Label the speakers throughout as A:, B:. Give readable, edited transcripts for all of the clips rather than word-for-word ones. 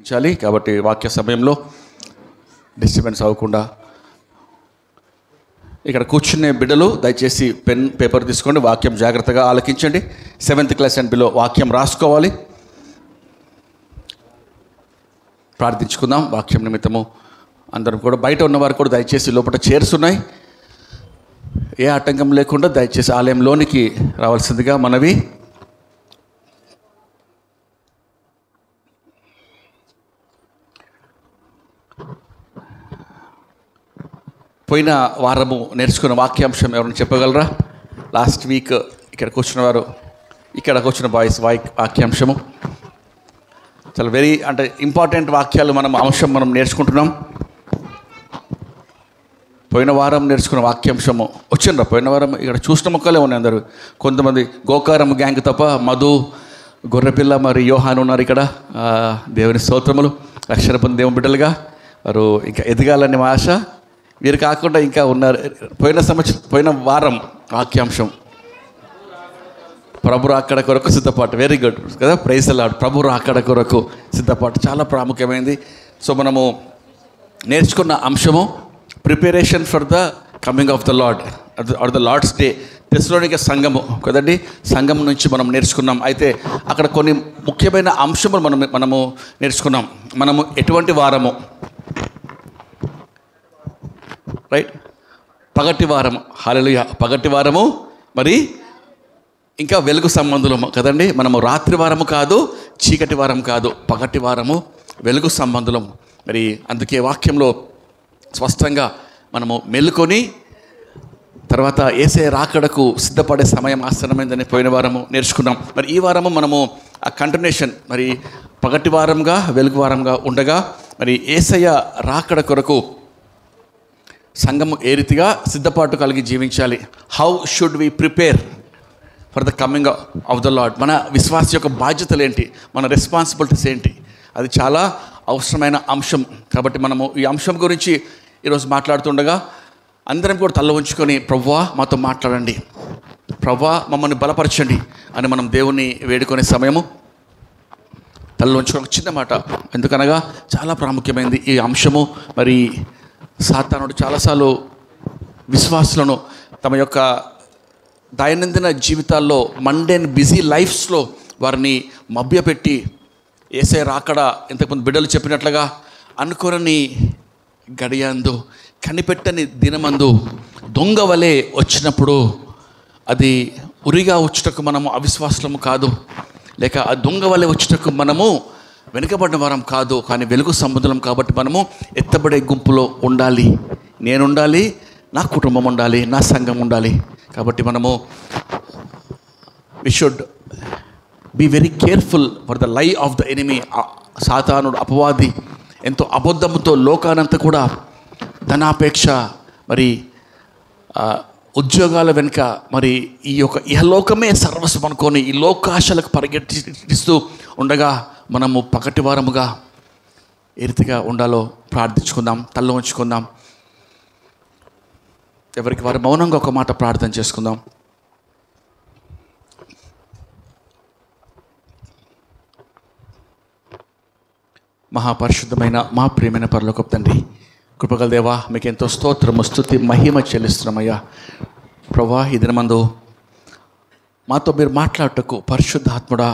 A: చాలి కాబట్టి వాక్య సమయంలో డిస్టర్బెన్స్ అవ్వకుండా ఇక్కడ కూర్చునే బిడ్డలు దయచేసి పెన్ పేపర్ తీసుకోండి, వాక్యం జాగ్రత్తగా ఆలకించండి. 7th క్లాస్ అండ్ బిలో వాక్యం రాసుకోవాలి. ప్రార్థించుకుందాం వాక్యం నిమిత్తము. అందరం కూడా బయట ఉన్నవారు కూడా దయచేసి లోపల చైర్స్ ఉన్నాయి, ఏ ఆటంకం లేకుండా దయచేసి ఆలయంలోనికి రావాల్సిందిగా మనవి. పోయిన వారము నేర్చుకున్న వాక్యాంశం ఎవరైనా చెప్పగలరా? లాస్ట్ వీక్ ఇక్కడ కూర్చున్నవారు, ఇక్కడ కూర్చున్న బాయ్స్ వాక్యాంశము చాలా అంటే ఇంపార్టెంట్ వాక్యాలు మనం నేర్చుకుంటున్నాం. పోయిన వారం నేర్చుకున్న వాక్యాంశము వచ్చిండ్రా? పోయిన వారం ఇక్కడ చూసిన మొక్కలే ఉన్నాయి అందరూ. కొంతమంది గోకారం గ్యాంగ్ తప్ప మధు, గొర్రెపిల్ల మరి యోహాను ఉన్నారు ఇక్కడ. దేవుని స్తోత్రములు. రక్షణ పొంది దేవుని బిడ్డలుగా వారు ఇంకా ఎదగాలని మా ఆశ. వీరు కాకుండా ఇంకా ఉన్నారు. పోయిన వారం వాక్యాంశం ప్రభు రాకడ కొరకు సిద్ధపాటు. వెరీ గుడ్ కదా, ప్రైజ్ ది లార్డ్. ప్రభు రాకడ కొరకు సిద్ధపాటు చాలా ప్రాముఖ్యమైనది. సో మనము నేర్చుకున్న అంశము preparation for the coming of the Lord or the Lord's day. Thessalonica సంఘము కదండి, సంఘం నుంచి మనం నేర్చుకున్నాం. అయితే అక్కడ కొన్ని ముఖ్యమైన అంశములు మనము నేర్చుకున్నాం. మనము ఎటువంటి వారము, రైట్? పగటి వారము. హల్లెలూయా. పగటి వారము, మరి ఇంకా వెలుగు సంబంధులము కదండి. మనము రాత్రి వారము కాదు, చీకటి వారం కాదు, పగటి వారము, వెలుగు సంబంధులము. మరి అందుకే వాక్యంలో స్పష్టంగా మనము మెలుకొని తర్వాత యేసయ్య రాకడకు సిద్ధపడే సమయం ఆసన్నమైందని పోయిన వారము నేర్చుకున్నాం. మరి ఈ వారము మనము ఆ కంటిన్యూషన్, మరి పగటి వారంగా వెలుగు వారంగా ఉండగా మరి యేసయ్య రాకడ కొరకు సంఘము ఏ రీతిగా సిద్ధపాటు కలిగి జీవించాలి. How should we prepare for the coming of the Lord. మన విశ్వాస యొక్క బాధ్యతలు ఏంటి, మన రెస్పాన్సిబిలిటీస్ ఏంటి, అది చాలా అవసరమైన అంశం. కాబట్టి మనము ఈ అంశం గురించి ఈరోజు మాట్లాడుతుండగా అందరం కూడా తల్ల ఉంచుకొని ప్రభువా మాతో మాట్లాడండి, ప్రభువా మమ్మల్ని బలపరచండి అని మనం దేవుణ్ణి వేడుకునే సమయము. తల్ల ఉంచుకొని చిన్న మాట, ఎందుకనగా చాలా ప్రాముఖ్యమైనది ఈ అంశము. మరి సాతానుడు చాలాసార్లు విశ్వాసులను తమ యొక్క దైనందిన జీవితాల్లో మండేన్ బిజీ లైఫ్స్లో వారిని మభ్యపెట్టి యేసయ్య రాకడ ఇంతకుముందు బిడ్డలు చెప్పినట్లుగా అనుకోని గడియందు, కనిపెట్టని దినమందు దొంగ వలె వచ్చినప్పుడు అది ఉరిగా వచ్చుటకు మనము అవిశ్వాసము కాదు, లేక ఆ దొంగ వలె వచ్చుటకు మనము వెనుకబడిన వారం కాదు, కానీ వెలుగు సంబంధం. కాబట్టి మనము ఎత్తబడే గుంపులో ఉండాలి. నేను ఉండాలి, నా కుటుంబం ఉండాలి, నా సంఘం ఉండాలి. కాబట్టి మనము we should be very careful for the lie of the enemy. సాతానుడు అపవాది ఎంతో అబద్ధముతో లోకానంతా కూడా ధనాపేక్ష, మరి ఉద్యోగాల వెనుక, మరి ఈ యొక్క ఇహలోకమే సర్వస్వం అనుకొని ఈ లోకాశలకు పరిగెట్టిస్తూ ఉండగా మనము పగటి వారముగా ఏ రీతిగా ఉండాలో ప్రార్థించుకుందాం, తల్ల ఉంచుకుందాం. ఎవరికి వారు మౌనంగా ఒక మాట ప్రార్థన చేసుకుందాం. మహాపరిశుద్ధమైన మా ప్రియమైన పరలోకపు తండ్రి, కృపగల దేవా, మీకు ఎంతో స్తోత్రము, స్తుతి, మహిమ చెల్లిస్తున్నామయ్యా. ప్రభువా, ఈ దినమందు మాతో మీరు మాట్లాడటకు పరిశుద్ధాత్ముడా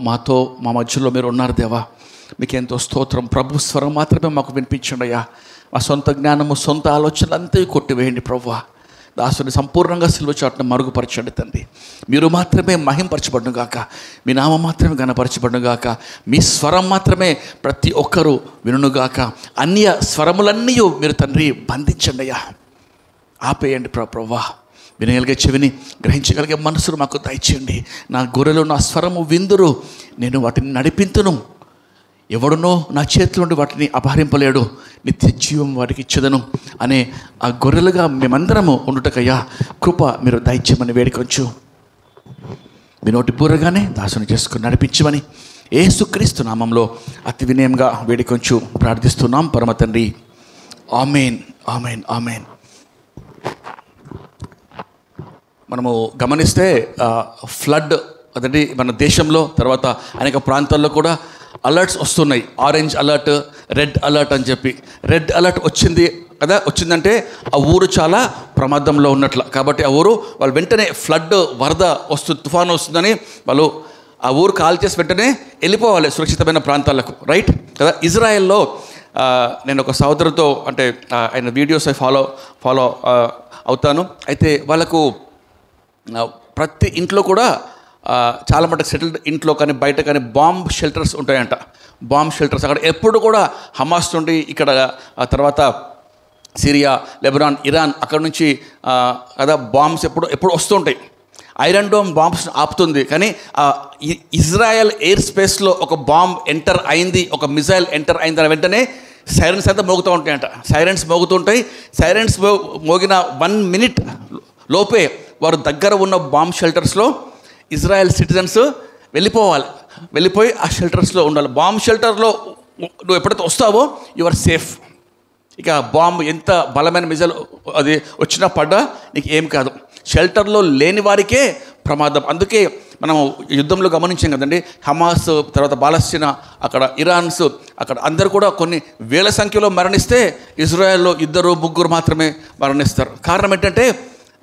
A: మాతో మా మధ్యలో మీరు ఉన్నారు దేవా. మీకు ఎంతో స్తోత్రం. ప్రభు స్వరం మాత్రమే మాకు వినిపించండి అయ్యా. మా సొంత జ్ఞానము, సొంత ఆలోచనలు అంతా కొట్టివేయండి ప్రభువా. దాసుని సంపూర్ణంగా సిలువ చాటున మరుగుపరచండి తండ్రి. మీరు మాత్రమే మహింపరచబడును గాక, మీ నామం మాత్రమే ఘనపరచబడును గాక, మీ స్వరం మాత్రమే ప్రతి ఒక్కరూ వినుగాక. అన్య స్వరములన్నీ మీరు తండ్రి బంధించండి అయ్యా, ఆపేయండి ప్రభువా. వినగలిగే చెవిని, గ్రహించగలిగే మనసును మాకు దయచేయండి. నా గొర్రెలు నా స్వరము విందురు, నేను వాటిని నడిపింతును. ఎవడునో నా చేతుల నుండి వాటిని అపహరింపలేడు, నిత్య జీవం వాటికి ఇచ్చేదను అనే ఆ గొర్రెలుగా మేమందరము ఉండుటకయ్యా కృప మీరు దయచేయమని వేడుకొంచు. మీ నోటి పూరగానే దాసుని చేసుకుని నడిపించమని యేసుక్రీస్తు నామంలో అతి వినయంగా వేడుకొంచు ప్రార్థిస్తున్నాం పరమ తండ్రి. ఆమేన్, ఆమేన్, ఆమేన్. మనము గమనిస్తే ఫ్లడ్ అదండి మన దేశంలో, తర్వాత అనేక ప్రాంతాల్లో కూడా అలర్ట్స్ వస్తున్నాయి. ఆరెంజ్ అలర్ట్, రెడ్ అలర్ట్ అని చెప్పి. రెడ్ అలర్ట్ వచ్చింది కదా, వచ్చిందంటే ఆ ఊరు చాలా ప్రమాదంలో ఉన్నట్లు. కాబట్టి ఆ ఊరు వాళ్ళు వెంటనే ఫ్లడ్, వరద వస్తుంది, తుఫాను వస్తుందని వాళ్ళు ఆ ఊరు కాల్ చేసి వెంటనే వెళ్ళిపోవాలి సురక్షితమైన ప్రాంతాలకు, రైట్ కదా. ఇజ్రాయెల్లో నేను ఒక సహోదరుతో అంటే ఆయన వీడియోస్ ఫాలో అవుతాను. అయితే వాళ్ళకు ప్రతి ఇంట్లో కూడా చాలా మటుకు సెటిల్డ్ ఇంట్లో కానీ బయట కానీ బాంబ్ షెల్టర్స్ ఉంటాయంట. బాంబ్ షెల్టర్స్ అక్కడ ఎప్పుడు కూడా హమాస్ నుండి ఇక్కడ తర్వాత సిరియా, లెబనాన్, ఇరాన్ అక్కడ నుంచి కదా బాంబ్స్ ఎప్పుడు వస్తుంటాయి. ఐరన్ డోమ్ బాంబ్స్ ఆపుతుంది, కానీ ఇజ్రాయెల్ ఎయిర్ స్పేస్లో ఒక బాంబ్ ఎంటర్ అయింది, ఒక మిజైల్ ఎంటర్ అయింది అని వెంటనే సైరన్స్ అంతా మోగుతూ ఉంటాయంట. సైరన్స్ మోగుతుంటాయి. సైరన్స్ మోగిన 1 minute లోపే వారు దగ్గర ఉన్న బాంబ్ షెల్టర్స్లో ఇజ్రాయెల్ సిటిజన్స్ వెళ్ళిపోయి ఆ షెల్టర్స్లో ఉండాలి. బాంబ్ షెల్టర్లో నువ్వు ఎప్పుడైతే వస్తావో యు ఆర్ సేఫ్. ఇక బాంబు ఎంత బలమైన మిజైల్ అది వచ్చినా పడ్డా నీకు ఏం కాదు. షెల్టర్లో లేని వారికే ప్రమాదం. అందుకే మనం యుద్ధంలో గమనించాం కదండి, హమాస్ తర్వాత పాలస్తీనా, అక్కడ ఇరాన్స్, అక్కడ అందరు కూడా కొన్ని వేల సంఖ్యలో మరణిస్తే ఇజ్రాయెల్లో 2-3 మాత్రమే మరణిస్తారు. కారణం ఏంటంటే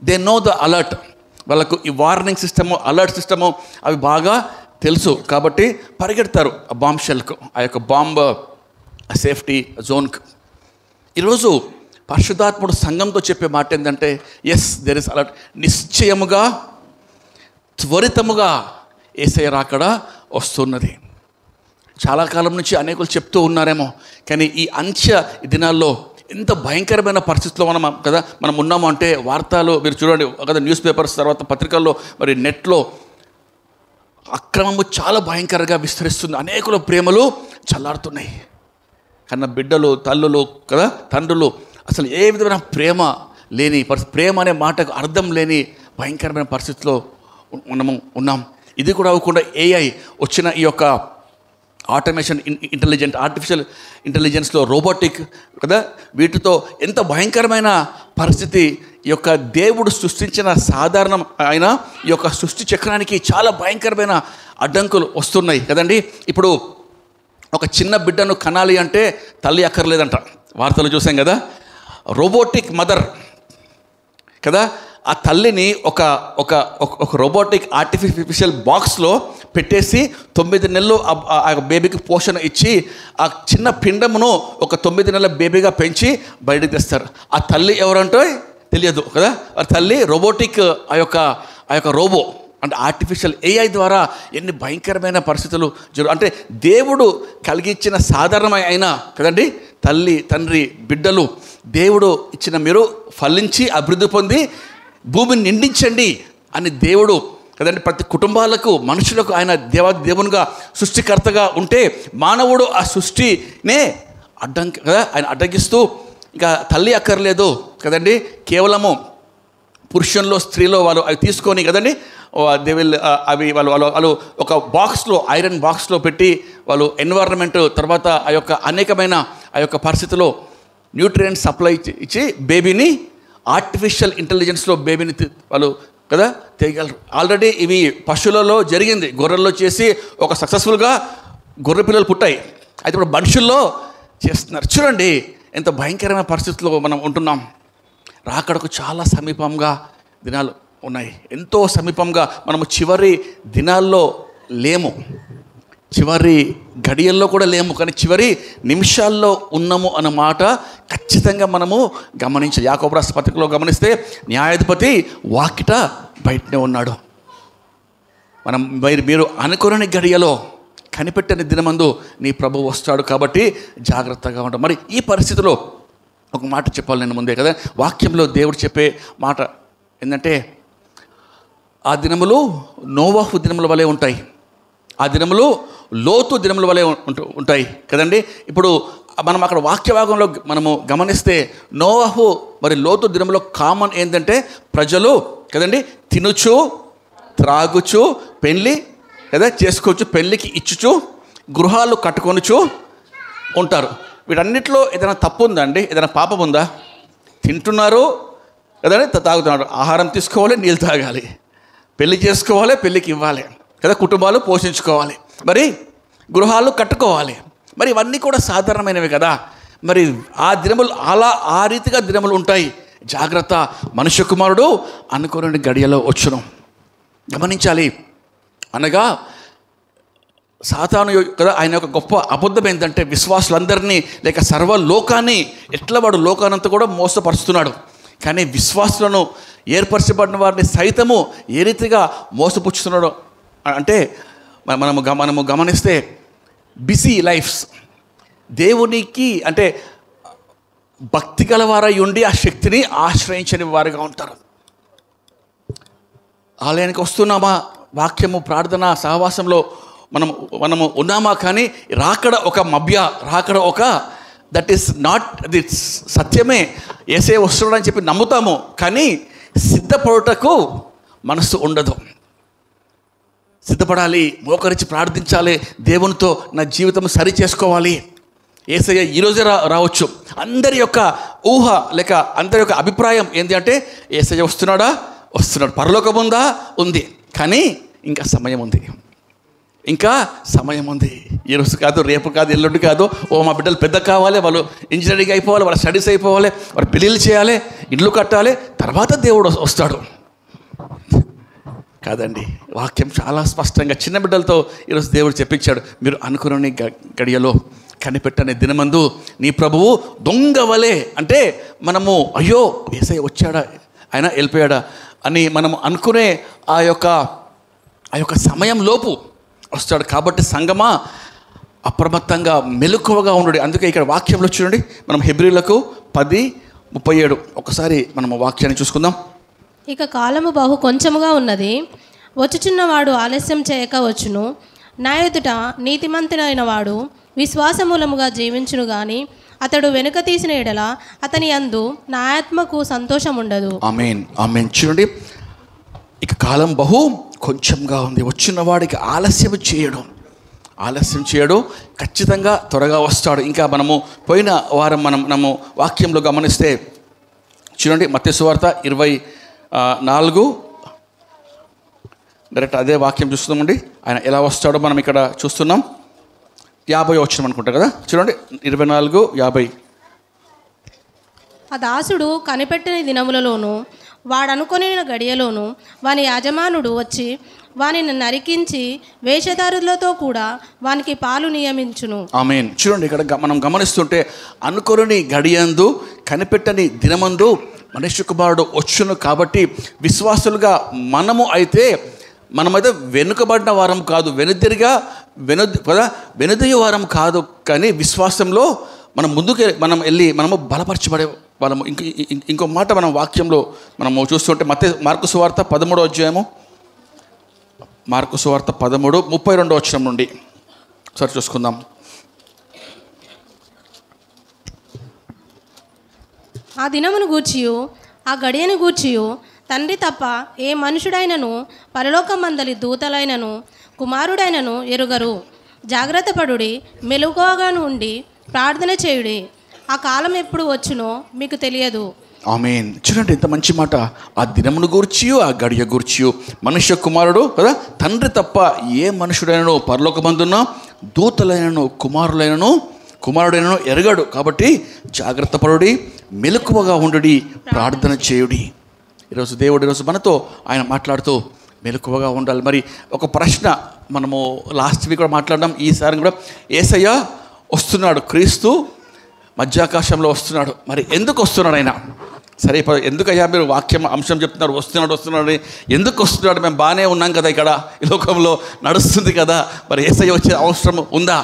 A: దే నో ద అలర్ట్. వాళ్ళకు ఈ వార్నింగ్ సిస్టము, అలర్ట్ సిస్టము అవి బాగా తెలుసు. కాబట్టి పరిగెడతారు ఆ బాంబ్ షెల్కు, ఆ యొక్క బాంబ్ సేఫ్టీ జోన్కు. ఈరోజు పరిశుద్ధాత్ముడు సంఘంతో చెప్పే మాట ఏంటంటే, ఎస్ దెర్ ఇస్ అలర్ట్. నిశ్చయముగా త్వరితముగా యేసయ్య రాకడ వస్తున్నది. చాలా కాలం నుంచి అనేకులు చెప్తూ ఉన్నారేమో, కానీ ఈ అంత్య దినాల్లో ఎంత భయంకరమైన పరిస్థితుల్లో మనం ఉన్నాము అంటే, వార్తలు మీరు చూడండి కదా, న్యూస్ పేపర్స్ తర్వాత పత్రికల్లో మరి నెట్లో అక్రమము చాలా భయంకరంగా విస్తరిస్తుంది. అనేకుల ప్రేమలు చల్లారుతున్నాయి. కన్నా బిడ్డలు, తల్లులు కదా, తండ్రులు అసలు ఏ విధమైన ప్రేమ లేని ప్రేమ అనే మాటకు అర్థం లేని భయంకరమైన పరిస్థితిలో మనము ఉన్నాం. ఇది కూడా అవ్వకుండా ఏఐ వచ్చిన ఈ యొక్క ఆటోమేషన్, ఆర్టిఫిషియల్ ఇంటెలిజెన్స్లో రోబోటిక్ కదా, వీటితో ఎంత భయంకరమైన పరిస్థితి. ఈ యొక్క దేవుడు సృష్టించిన సాధారణం అయిన ఈ యొక్క సృష్టి చక్రానికి చాలా భయంకరమైన అడ్డంకులు వస్తున్నాయి కదండి. ఇప్పుడు ఒక చిన్న బిడ్డను కనాలి అంటే తల్లి అక్కర్లేదంట, వార్తలు చూసాం కదా. రోబోటిక్ మదర్ కదా, ఆ తల్లిని ఒక రోబోటిక్ ఆర్టిఫిషియల్ బాక్స్లో పెట్టేసి 9 నెలలు ఆ బేబీకి పోషణ ఇచ్చి ఆ చిన్న పిండమును ఒక 9 నెలల బేబీగా పెంచి బయటకు తెస్తారు. ఆ తల్లి ఎవరంటే తెలియదు కదా. ఆ తల్లి రోబోటిక్ ఆ యొక్క రోబో అంటే ఆర్టిఫిషియల్ ఏఐ ద్వారా ఎన్ని భయంకరమైన పరిస్థితులు అంటే దేవుడు కలిగించిన సాధారణమైన అయినా కదండి, తల్లి, తండ్రి, బిడ్డలు దేవుడు ఇచ్చిన మీరు ఫలించి అభివృద్ధి పొంది భూమిని నిండించండి అని దేవుడు కదండి ప్రతి కుటుంబాలకు, మనుషులకు ఆయన దేవునిగా సృష్టికర్తగా ఉంటే, మానవుడు ఆ సృష్టినే ఆయన అడ్డగిస్తూ ఇంకా తల్లి అక్కర్లేదు కదండి, కేవలము పురుషుల్లో స్త్రీలో వాళ్ళు అవి తీసుకొని కదండి దే విల్ అవి వాళ్ళు ఒక బాక్స్లో, ఐరన్ బాక్స్లో పెట్టి వాళ్ళు ఎన్వైరన్మెంట్ తర్వాత ఆ యొక్క అనేకమైన ఆ యొక్క పరిస్థితిలో న్యూట్రియంట్స్ సప్లై ఇచ్చి బేబీని ఆర్టిఫిషియల్ ఇంటెలిజెన్స్లో బేబీని వాళ్ళు కదా చేయగలరు. ఆల్రెడీ ఇవి పశువులలో జరిగింది, గొర్రెల్లో చేసి ఒక సక్సెస్ఫుల్గా గొర్రె పిల్లలు పుట్టాయి. అయితే ఇప్పుడు మనుషుల్లో చేస్తున్నారు. చూడండి ఎంత భయంకరమైన పరిస్థితుల్లో మనం ఉంటున్నాం. రాకడకు చాలా సమీపంగా దినాలు ఉన్నాయి, ఎంతో సమీపంగా. మనము చివరి దినాల్లో లేము, చివరి గడియల్లో కూడా లేము, కానీ చివరి నిమిషాల్లో ఉన్నాము అన్నమాట ఖచ్చితంగా మనము గమనించాలి. యాకోబు రాసిన పత్రికలో గమనిస్తే న్యాయాధిపతి వాకిట బయటనే ఉన్నాడు. మీరు అనుకోని గడియలో కనిపెట్టని దినమందు నీ ప్రభువు వస్తాడు, కాబట్టి జాగ్రత్తగా ఉంటాం. మరి ఈ పరిస్థితిలో ఒక మాట చెప్పాలి నేను ముందే కదా, వాక్యంలో దేవుడు చెప్పే మాట ఏంటంటే, ఆ దినములు నోవహు దినముల వలె ఉంటాయి, ఆ దినములు లోతు దినముల వలె ఉంటాయి కదండి. ఇప్పుడు మనం అక్కడ వాక్యభాగంలో మనము గమనిస్తే నోవహు మరి లోతు దినములో కామన్ ఏంటంటే ప్రజలు కదండి తినుచు త్రాగుచు పెళ్ళి కదా చేసుకోవచ్చు, పెళ్ళికి ఇచ్చుచు గృహాలు కట్టుకొనుచు ఉంటారు. వీటన్నిటిలో ఏదైనా తప్పు ఉందా అండి? ఏదైనా పాపం ఉందా? తింటున్నారు కదండి, తాగుతున్నారు, ఆహారం తీసుకోవాలి, నీళ్ళు తాగాలి, పెళ్ళి చేసుకోవాలి, పెళ్ళికి ఇవ్వాలి కదా, కుటుంబాలు పోషించుకోవాలి. మరి గృహాలు కట్టుకోవాలి. మరి ఇవన్నీ కూడా సాధారణమైనవి కదా. మరి ఆ దినములు ఆ రీతిగా దినములు ఉంటాయి. జాగ్రత్త, మనుష్య కుమారుడు అనుకోని గడియలో వచ్చును. గమనించాలి. అనగా సాతాను కదా, ఆయన యొక్క గొప్ప అబద్ధం ఏంటంటే విశ్వాసులందరినీ లేక సర్వలోకాన్ని ఎట్లా వాడు లోకానంతా కూడా మోసపరుస్తున్నాడు. కానీ విశ్వాసులను ఏర్పరచబడిన వారిని సైతము ఏ రీతిగా మోసపుచ్చుతున్నాడు అంటే మనము గమనిస్తే బిజీ లైఫ్స్, దేవునికి అంటే భక్తి గల వారై ఉండి ఆ శక్తిని ఆశ్రయించని వారుగా ఉంటారు. ఆలయానికి వస్తున్నామా, వాక్యము ప్రార్థన సహవాసంలో మనము ఉన్నామా, కానీ రాకడ ఒక దట్ ఈస్ నాట్, అది సత్యమే, యేసయ్య వస్తున్నాడని చెప్పి నమ్ముతాము, కానీ సిద్ధపడుటకు మనసు ఉండదు. సిద్ధపడాలి, మోకరించి ప్రార్థించాలి, దేవునితో నా జీవితం సరి చేసుకోవాలి. యేసయ్య ఈరోజే రావచ్చు. అందరి యొక్క ఊహ లేక అందరి యొక్క అభిప్రాయం ఏంటి అంటే యేసయ్య వస్తున్నాడు, పరలోకం ఉందా, ఉంది, కానీ ఇంకా సమయం ఉంది. ఈరోజు కాదు, రేపు కాదు, ఎల్లుండి కాదు. మా బిడ్డలు పెద్ద కావాలి, వాళ్ళు ఇంజనీరింగ్ అయిపోవాలి, వాళ్ళ స్టడీస్ అయిపోవాలి, వాళ్ళు పెళ్ళిళ్ళు చేయాలి, ఇల్లు కట్టాలి, తర్వాత దేవుడు వస్తాడు. కాదండి, వాక్యం చాలా స్పష్టంగా చిన్న బిడ్డలతో ఈరోజు దేవుడు చెప్పించాడు. మీరు అనుకుని గడియలో కనిపెట్టని దినమందు నీ ప్రభువు దొంగ వలె, అంటే మనము అయ్యో యేసయ్య వచ్చాడా, ఆయన వెళ్ళిపోయాడా అని మనము అనుకునే ఆ యొక్క సమయం లోపు వస్తాడు. కాబట్టి సంగమా అప్రమత్తంగా మెలకువగా ఉండు. అందుకే ఇక్కడ వాక్యంలో చూడండి, మనం హెబ్రీలకు 10:37 ఒకసారి మనం వాక్యాన్ని చూసుకుందాం.
B: ఇక కాలము బహు కొంచెముగా ఉన్నది, వచ్చుచున్నవాడు ఆలస్యం చేయక వచ్చును. నా ఎదుట నీతిమంతుడైన వాడు విశ్వాసమూలముగా జీవించును గాని అతడు వెనుక తీసిన ఎడల అతని యందు నా ఆత్మకు సంతోషం ఉండదు.
A: ఆమేన్. చూడండి, ఇక కాలం బహు కొంచెంగా ఉంది, వచ్చిన వాడికి ఆలస్యం చేయడు, ఖచ్చితంగా త్వరగా వస్తాడు. ఇంకా మనము పోయిన వారం మనము వాక్యంలో గమనిస్తే చూడండి, మత్తయి సువార్త 24 డైరెక్ట్ అదే వాక్యం చూస్తున్నామండి. ఆయన ఎలా వస్తాడో మనం ఇక్కడ చూస్తున్నాం. 50 వచ్చినాం అనుకుంటా కదా, చూడండి 24:50.
B: ఆ దాసుడు కనిపెట్టిన దినములలోను వాడనుకొని గడియలోను వాని యజమానుడు వచ్చి వానిని నరికించి వేషధారులతో కూడా వానికి పాలు నియమించును.
A: ఆమేన్. చూడండి, ఇక్కడ మనం గమనిస్తుంటే అనుకొని గడియందు కనిపెట్టని దినమందు మనుష్య కుమారుడు వచ్చును. కాబట్టి విశ్వాసులుగా మనమైతే వెనుకబడిన వారం కాదు, వెనుదయ్య వారం కాదు, కానీ విశ్వాసంలో మనం వెళ్ళి మనము బలపరచబడే వాళ్ళము. ఇంకో మాట మనం వాక్యంలో మనము చూస్తుంటే మార్కు సువార్త 13వ అధ్యాయము, మార్కు సువార్త 13:32 వచనం నుండి ఒకసారి చూసుకుందాం.
B: ఆ దినమును గూర్చియు ఆ గడియను గూర్చియు తండ్రి తప్ప ఏ మనుషుడైనను పరలోకమందలి దూతలైనను కుమారుడైనను ఎరుగరు. జాగ్రత్త పడుడి, మెలకువగాను ఉండి ప్రార్థన చేయుడి. ఆ కాలం ఎప్పుడు వచ్చునో మీకు తెలియదు.
A: ఆమేన్. చూడండి ఎంత మంచి మాట. ఆ దినమును గూర్చియు ఆ గడియ గూర్చియు మనుష్య కుమారుడు కదా, తండ్రి తప్ప ఏ మనుషుడైనను పరలోకమందున్న దూతలైనను కుమారుడైనను ఎరగడు. కాబట్టి జాగ్రత్త పడుడి, మెలకువగా ఉండుడి, ప్రార్థన చేయుడి. ఈరోజు మనతో ఆయన మాట్లాడుతూ మెలకువగా ఉండాలి. మరి ఒక ప్రశ్న మనము లాస్ట్ వీక్ కూడా మాట్లాడడం, ఈసారి కూడా యేసయ్య వస్తున్నాడు, క్రీస్తు మధ్యాకాశంలో వస్తున్నాడు. మరి ఎందుకు వస్తున్నాడు ఆయన? సరే, ఎందుకయ్యా మీరు వాక్యం అంశం చెప్తున్నారు, వస్తున్నాడు ఎందుకు వస్తున్నాడు? మేము బాగానే ఉన్నాం కదా, ఇక్కడ ఈ లోకంలో నడుస్తుంది కదా, మరి యేసయ్య వచ్చే అవసరం ఉందా?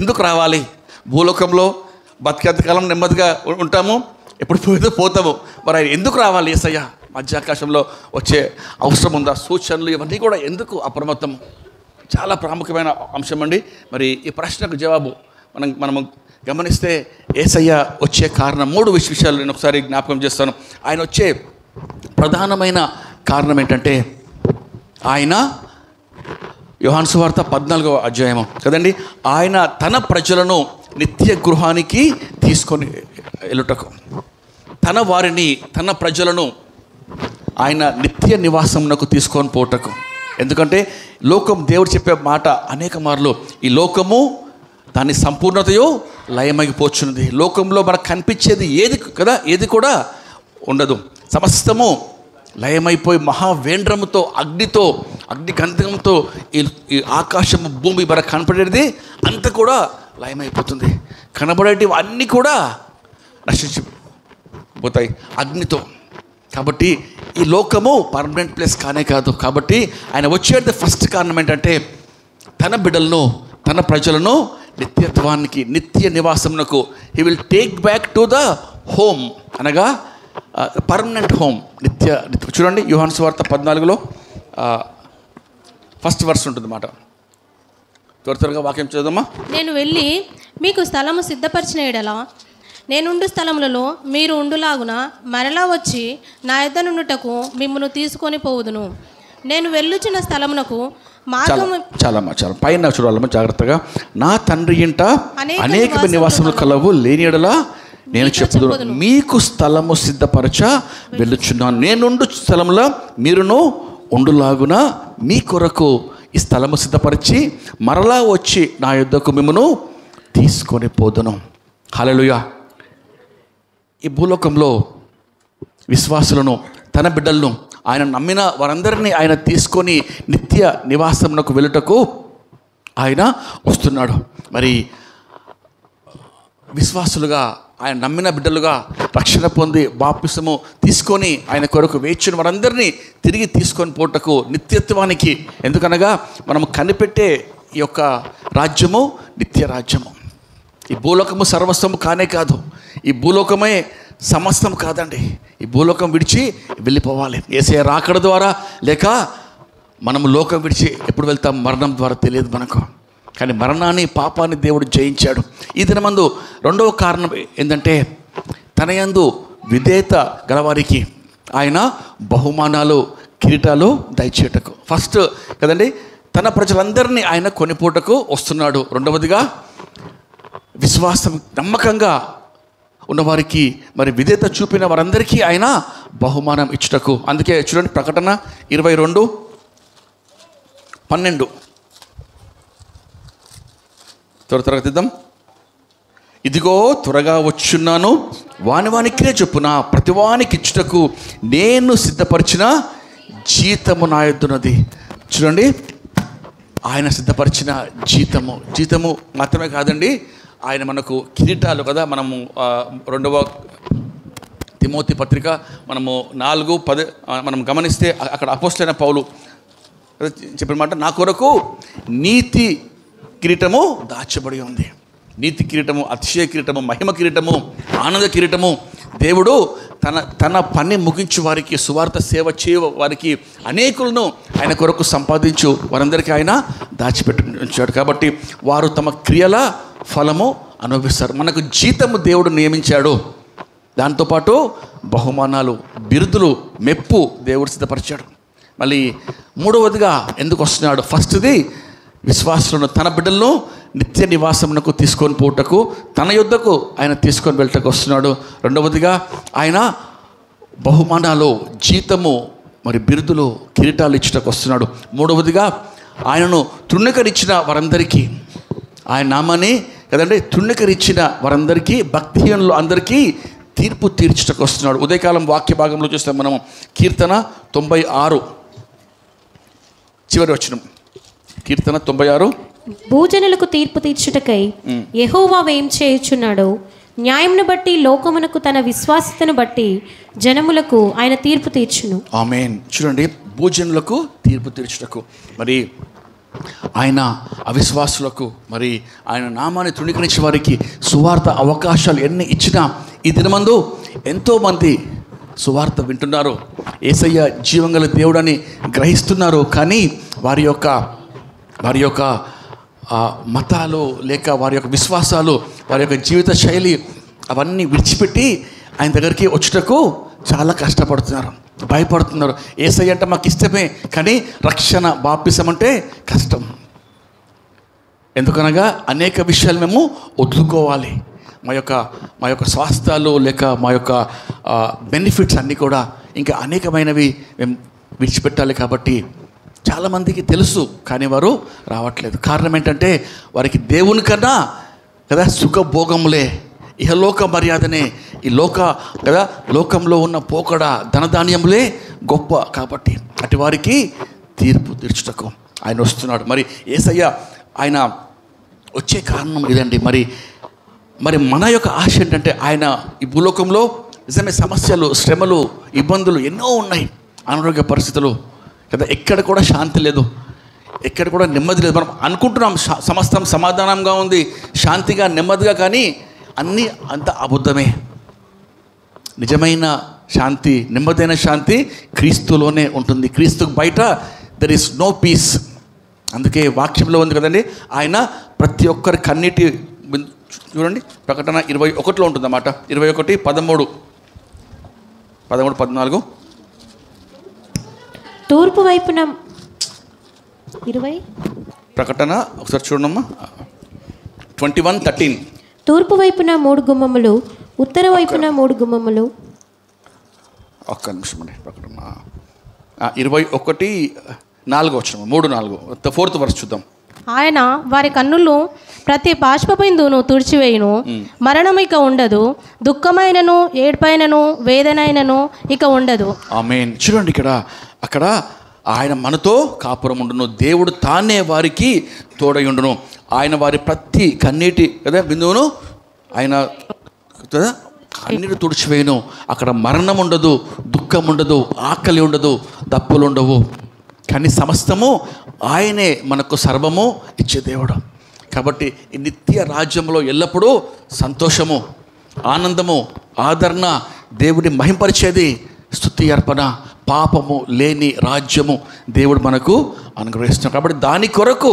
A: ఎందుకు రావాలి? భూలోకంలో బతికేంతకాలం నెమ్మదిగా ఉంటాము, ఎప్పుడు పోతాము. మరి ఆయన ఎందుకు రావాలి? యేసయ్య మధ్యాకాశంలో వచ్చే అవసరం ఉందా? సూచనలు ఇవన్నీ కూడా ఎందుకు అప్రమత్తం? చాలా ప్రాముఖ్యమైన అంశం అండి. మరి ఈ ప్రశ్నకు జవాబు మనము గమనిస్తే యేసయ్య వచ్చే కారణం 3 విషయాలు నేను ఒకసారి జ్ఞాపకం చేస్తాను. ఆయన వచ్చే ప్రధానమైన కారణం ఏంటంటే, ఆయన యోహాను సువార్త 14వ అధ్యాయము కదండి, ఆయన తన ప్రజలను నిత్య గృహానికి తీసుకొని వెళ్ళుటకు, తన ప్రజలను ఆయన నిత్య నివాసమునకు తీసుకొని పోటకు. ఎందుకంటే లోకం, దేవుడు చెప్పే మాట అనేక మార్లు, ఈ లోకము దాని సంపూర్ణతయో లయమైపోచున్నది. లోకంలో మనకు కనిపించేది ఏది కదా, ఏది కూడా ఉండదు. సమస్తము లయమైపోయి మహావేంద్రముతో, అగ్నితో, అగ్నిగంధంతో ఈ ఆకాశము, భూమి మనకు కనపడేది అంతా కూడా లయమైపోతుంది. కనబడేటివి అన్నీ కూడా నశించిపోతాయి అగ్నితో. కాబట్టి ఈ లోకము పర్మనెంట్ ప్లేస్ కానే కాదు. కాబట్టి ఆయన వచ్చేది ఫస్ట్ కారణం ఏంటంటే తన బిడ్డలను, తన ప్రజలను నిత్యత్వానికి, నిత్య నివాసమునకు he will take back to the home, అనగా పర్మనెంట్ హోమ్, నిత్య. చూడండి యోహాను సువార్త 14లో ఫస్ట్ వర్స్ ఉంటుంది మాట. త్వరగా వాక్యం చదువుదామా.
B: నేను వెళ్ళి మీకు స్థలము సిద్ధపరిచిన ఎడల నేనుండు స్థలములలో మీరు ఉండులాగున మరలా వచ్చి నా యొద్ద నుండుటకు మిమ్మును తీసుకొని పోవుదును. నేను వెళ్ళుచున్న స్థలమునకు మార్గము.
A: చాలా పైన చూడాలమ్మా జాగ్రత్తగా. నా తండ్రి ఇంట అనేక నివాసములు కలవు, లేని ఎడల నేను చెప్పుదును, మీకు స్థలము సిద్ధపరచ వెళ్ళుచున్నాను. నేనుండు స్థలంలో మీరును ఉండులాగున మీ కొరకు ఈ స్థలము సిద్ధపరిచి మరలా వచ్చి నా యొద్దకు మిమ్మును తీసుకొని పోదును. హల్లెలూయా. ఈ భూలోకంలో విశ్వాసులను, తన బిడ్డలను, ఆయన నమ్మిన వారందరినీ ఆయన తీసుకొని నిత్య నివాసమునకు వెళ్ళుటకు ఆయన వస్తున్నాడు. మరి విశ్వాసులుగా, ఆయన నమ్మిన బిడ్డలుగా రక్షణ పొంది బాప్తిసము తీసుకొని ఆయన కొరకు వేచిన వారందరినీ తిరిగి తీసుకొని పోటకు, నిత్యత్వానికి. ఎందుకనగా మనం కనిపెట్టే ఈ యొక్క రాజ్యము నిత్య రాజ్యము. ఈ భూలోకము సర్వస్వము కానే కాదు, ఈ భూలోకమే సమస్తం కాదండి. ఈ భూలోకం విడిచి వెళ్ళిపోవాలి. యేసయ్య రాకడ ద్వారా, లేక మనము లోకం విడిచి ఎప్పుడు వెళ్తాం, మరణం ద్వారా తెలియదు మనకు. కానీ మరణాన్ని, పాపాన్ని దేవుడు జయించాడు. ఈ దినమందు రెండవ కారణం ఏంటంటే తన యందు విధేయత గలవారికి ఆయన బహుమానాలు, కిరీటాలు దయచేయటకు. ఫస్ట్ కదండి, తన ప్రజలందరినీ ఆయన కొనిపోటకు వస్తున్నాడు. రెండవదిగా విశ్వాసం, నమ్మకంగా ఉన్నవారికి, మరి విధేయత చూపిన వారందరికీ ఆయన బహుమానం ఇచ్చుటకు. అందుకే చూడండి ప్రకటన 22:12 త్వరగా తీద్దాం. ఇదిగో త్వరగా వచ్చున్నాను, వానికే చొప్పున ప్రతివానికి ఇచ్చుటకు నేను సిద్ధపరిచిన జీతము నా యొద్దన్నది. చూడండి, ఆయన సిద్ధపరిచిన జీతము మాత్రమే కాదండి, ఆయన మనకు కిరీటాలు కదా. మనము 2వ తిమోతి పత్రిక మనము 4:10 మనం గమనిస్తే అక్కడ అపోస్తలుడైన పౌలు చెప్పిన మాట, నా కొరకు నీతి కిరీటము దాచబడి ఉంది. నీతి కిరీటము, అతిశయ కిరీటము, మహిమ కిరీటము, ఆనంద కిరీటము దేవుడు తన పని ముగించు వారికి, సువార్త సేవ చేయ వారికి, అనేకులను ఆయన కొరకు సంపాదించు వారందరికీ ఆయన దాచిపెట్టించాడు. కాబట్టి వారు తమ క్రియల ఫలము అనుభవిస్తారు. మనకు జీతము దేవుడు నియమించాడు. దాంతోపాటు బహుమానాలు, బిరుదులు, మెప్పు దేవుడు సిద్ధపరిచాడు. మళ్ళీ మూడవదిగా ఎందుకు వస్తున్నాడు? ఫస్ట్ది విశ్వాసులను, తన బిడ్డలను నిత్య నివాసమునకు తీసుకొని పోటకు, తన యొద్దకు ఆయన తీసుకొని వెళ్ళటకు వస్తున్నాడు. రెండవదిగా ఆయన బహుమానాలు, జీతము, మరి బిరుదులు, కిరీటాలు ఇచ్చటకు వస్తున్నాడు. మూడవదిగా ఆయనను తృణీకరించిన వారందరికీ, ఆయన నామాన్ని కదండి తృణీకరించిన వారందరికీ, భక్తిహీనులు అందరికీ తీర్పు తీర్చుటకు వస్తున్నాడు. ఉదయకాలం వాక్య భాగంలో చూస్తాం మనం కీర్తన 96 చివరి వచనం. కీర్తన 96.
C: భూజనులకు తీర్పు తీర్చుటకై యెహోవా ఏం చేయుచున్నాడో, న్యాయమును బట్టి లోకమునకు, తన విశ్వాసతను బట్టి జనములకు ఆయన తీర్పు తీర్చును.
A: ఆమేన్. చూడండి, భూజనులకు తీర్పు తీర్చుటకు, మరి ఆయన అవిశ్వాసులకు, మరి ఆయన నామాన్ని తృణీకరించే వారికి సువార్త అవకాశాలు ఎన్ని ఇచ్చినా, ఈ దినమందు ఎంతోమంది సువార్త వింటున్నారు, యేసయ్య జీవంగల దేవుడని గ్రహిస్తున్నారు. కానీ వారి యొక్క మతాలు, లేక వారి యొక్క విశ్వాసాలు, వారి యొక్క జీవిత శైలి అవన్నీ విడిచిపెట్టి ఆయన దగ్గరికి వచ్చుటకు చాలా కష్టపడుతున్నారు, భయపడుతున్నారు. యేసయ్య అంటే మాకు ఇష్టమే, కానీ రక్షణ, బాప్తిసం అంటే కష్టం. ఎందుకనగా అనేక విషయాలు మేము వదులుకోవాలి. మా యొక్క స్వాస్థ్యాలు, లేక మా యొక్క బెనిఫిట్స్ అన్నీ కూడా ఇంకా అనేకమైనవి మేము విడిచిపెట్టాలి. కాబట్టి చాలామందికి తెలుసు, కానీ వారు రావట్లేదు. కారణం ఏంటంటే వారికి దేవుని కన్నా కదా సుఖభోగములే, ఇహలోక మర్యాదనే, ఈ కదా లోకంలో ఉన్న పోకడ ధనధాన్యములే గొప్ప. కాబట్టి అటు వారికి తీర్పు తీర్చుటకు ఆయన వస్తున్నాడు. మరి యేసయ్య ఆయన వచ్చే కారణం ఇదండి. మరి మన యొక్క ఆశ ఏంటంటే, ఆయన ఈ భూలోకంలో నిజమే సమస్యలు, శ్రమలు, ఇబ్బందులు ఎన్నో ఉన్నాయి, అనారోగ్య పరిస్థితులు కదా, ఎక్కడ కూడా శాంతి లేదు, ఎక్కడ కూడా నెమ్మది లేదు. మనం అనుకుంటున్నాం సమస్తం సమాధానంగా ఉంది, శాంతిగా, నెమ్మదిగా, కానీ అన్నీ అంత అబద్ధమే. నిజమైన శాంతి, నెమ్మదైన శాంతి క్రీస్తులోనే ఉంటుంది. క్రీస్తుకు బయట దెర్ ఈస్ నో పీస్. అందుకే వాక్యంలో ఉంది కదండి, ఆయన ప్రతి ఒక్కరి కన్నీటి చూడండి, ప్రకటన 21లో ఉంటుందన్నమాట. 21, 13, 14
C: తూర్పు వైపున 20
A: ప్రకటన ఒకసారి చూడమ్మా. 21:13
C: తూర్పు వైపున 3 గుమ్మములు, ఉత్తర వైపున 3 గుమ్మములు.
A: ఒక్క నిమిషం అండి. ప్రకటన 21:4 వచ్చిన 3-4 4th వర్స్ చూద్దాం.
B: ఆయన వారి కన్నులు ప్రతి బాష్పబిందువును తుడిచివేయును, మరణం ఇక ఉండదు, దుఃఖమైనను ఏడ్పైనను వేదనైనను ఇక ఉండదు.
A: ఆమేన్. చూడండి అక్కడ ఆయన మనతో కాపురం ఉండును, దేవుడు తానే వారికి తోడయుండును, ఆయన వారి ప్రతి కన్నీటి కదా బిందువును ఆయన కదా కన్నీరు తుడిచివేయును. అక్కడ మరణం ఉండదు, దుఃఖం ఉండదు, ఆకలి ఉండదు, దప్పులు ఉండవు, కానీ సమస్తము ఆయనే మనకు సర్వము ఇచ్చే దేవుడు. కాబట్టి ఈ నిత్య రాజ్యంలో ఎల్లప్పుడూ సంతోషము, ఆనందము, ఆదరణ, దేవుడి మహింపరిచేది, స్తుతి అర్పణ, పాపము లేని రాజ్యము దేవుడు మనకు అనుగ్రహిస్తున్నాడు. కాబట్టి దాని కొరకు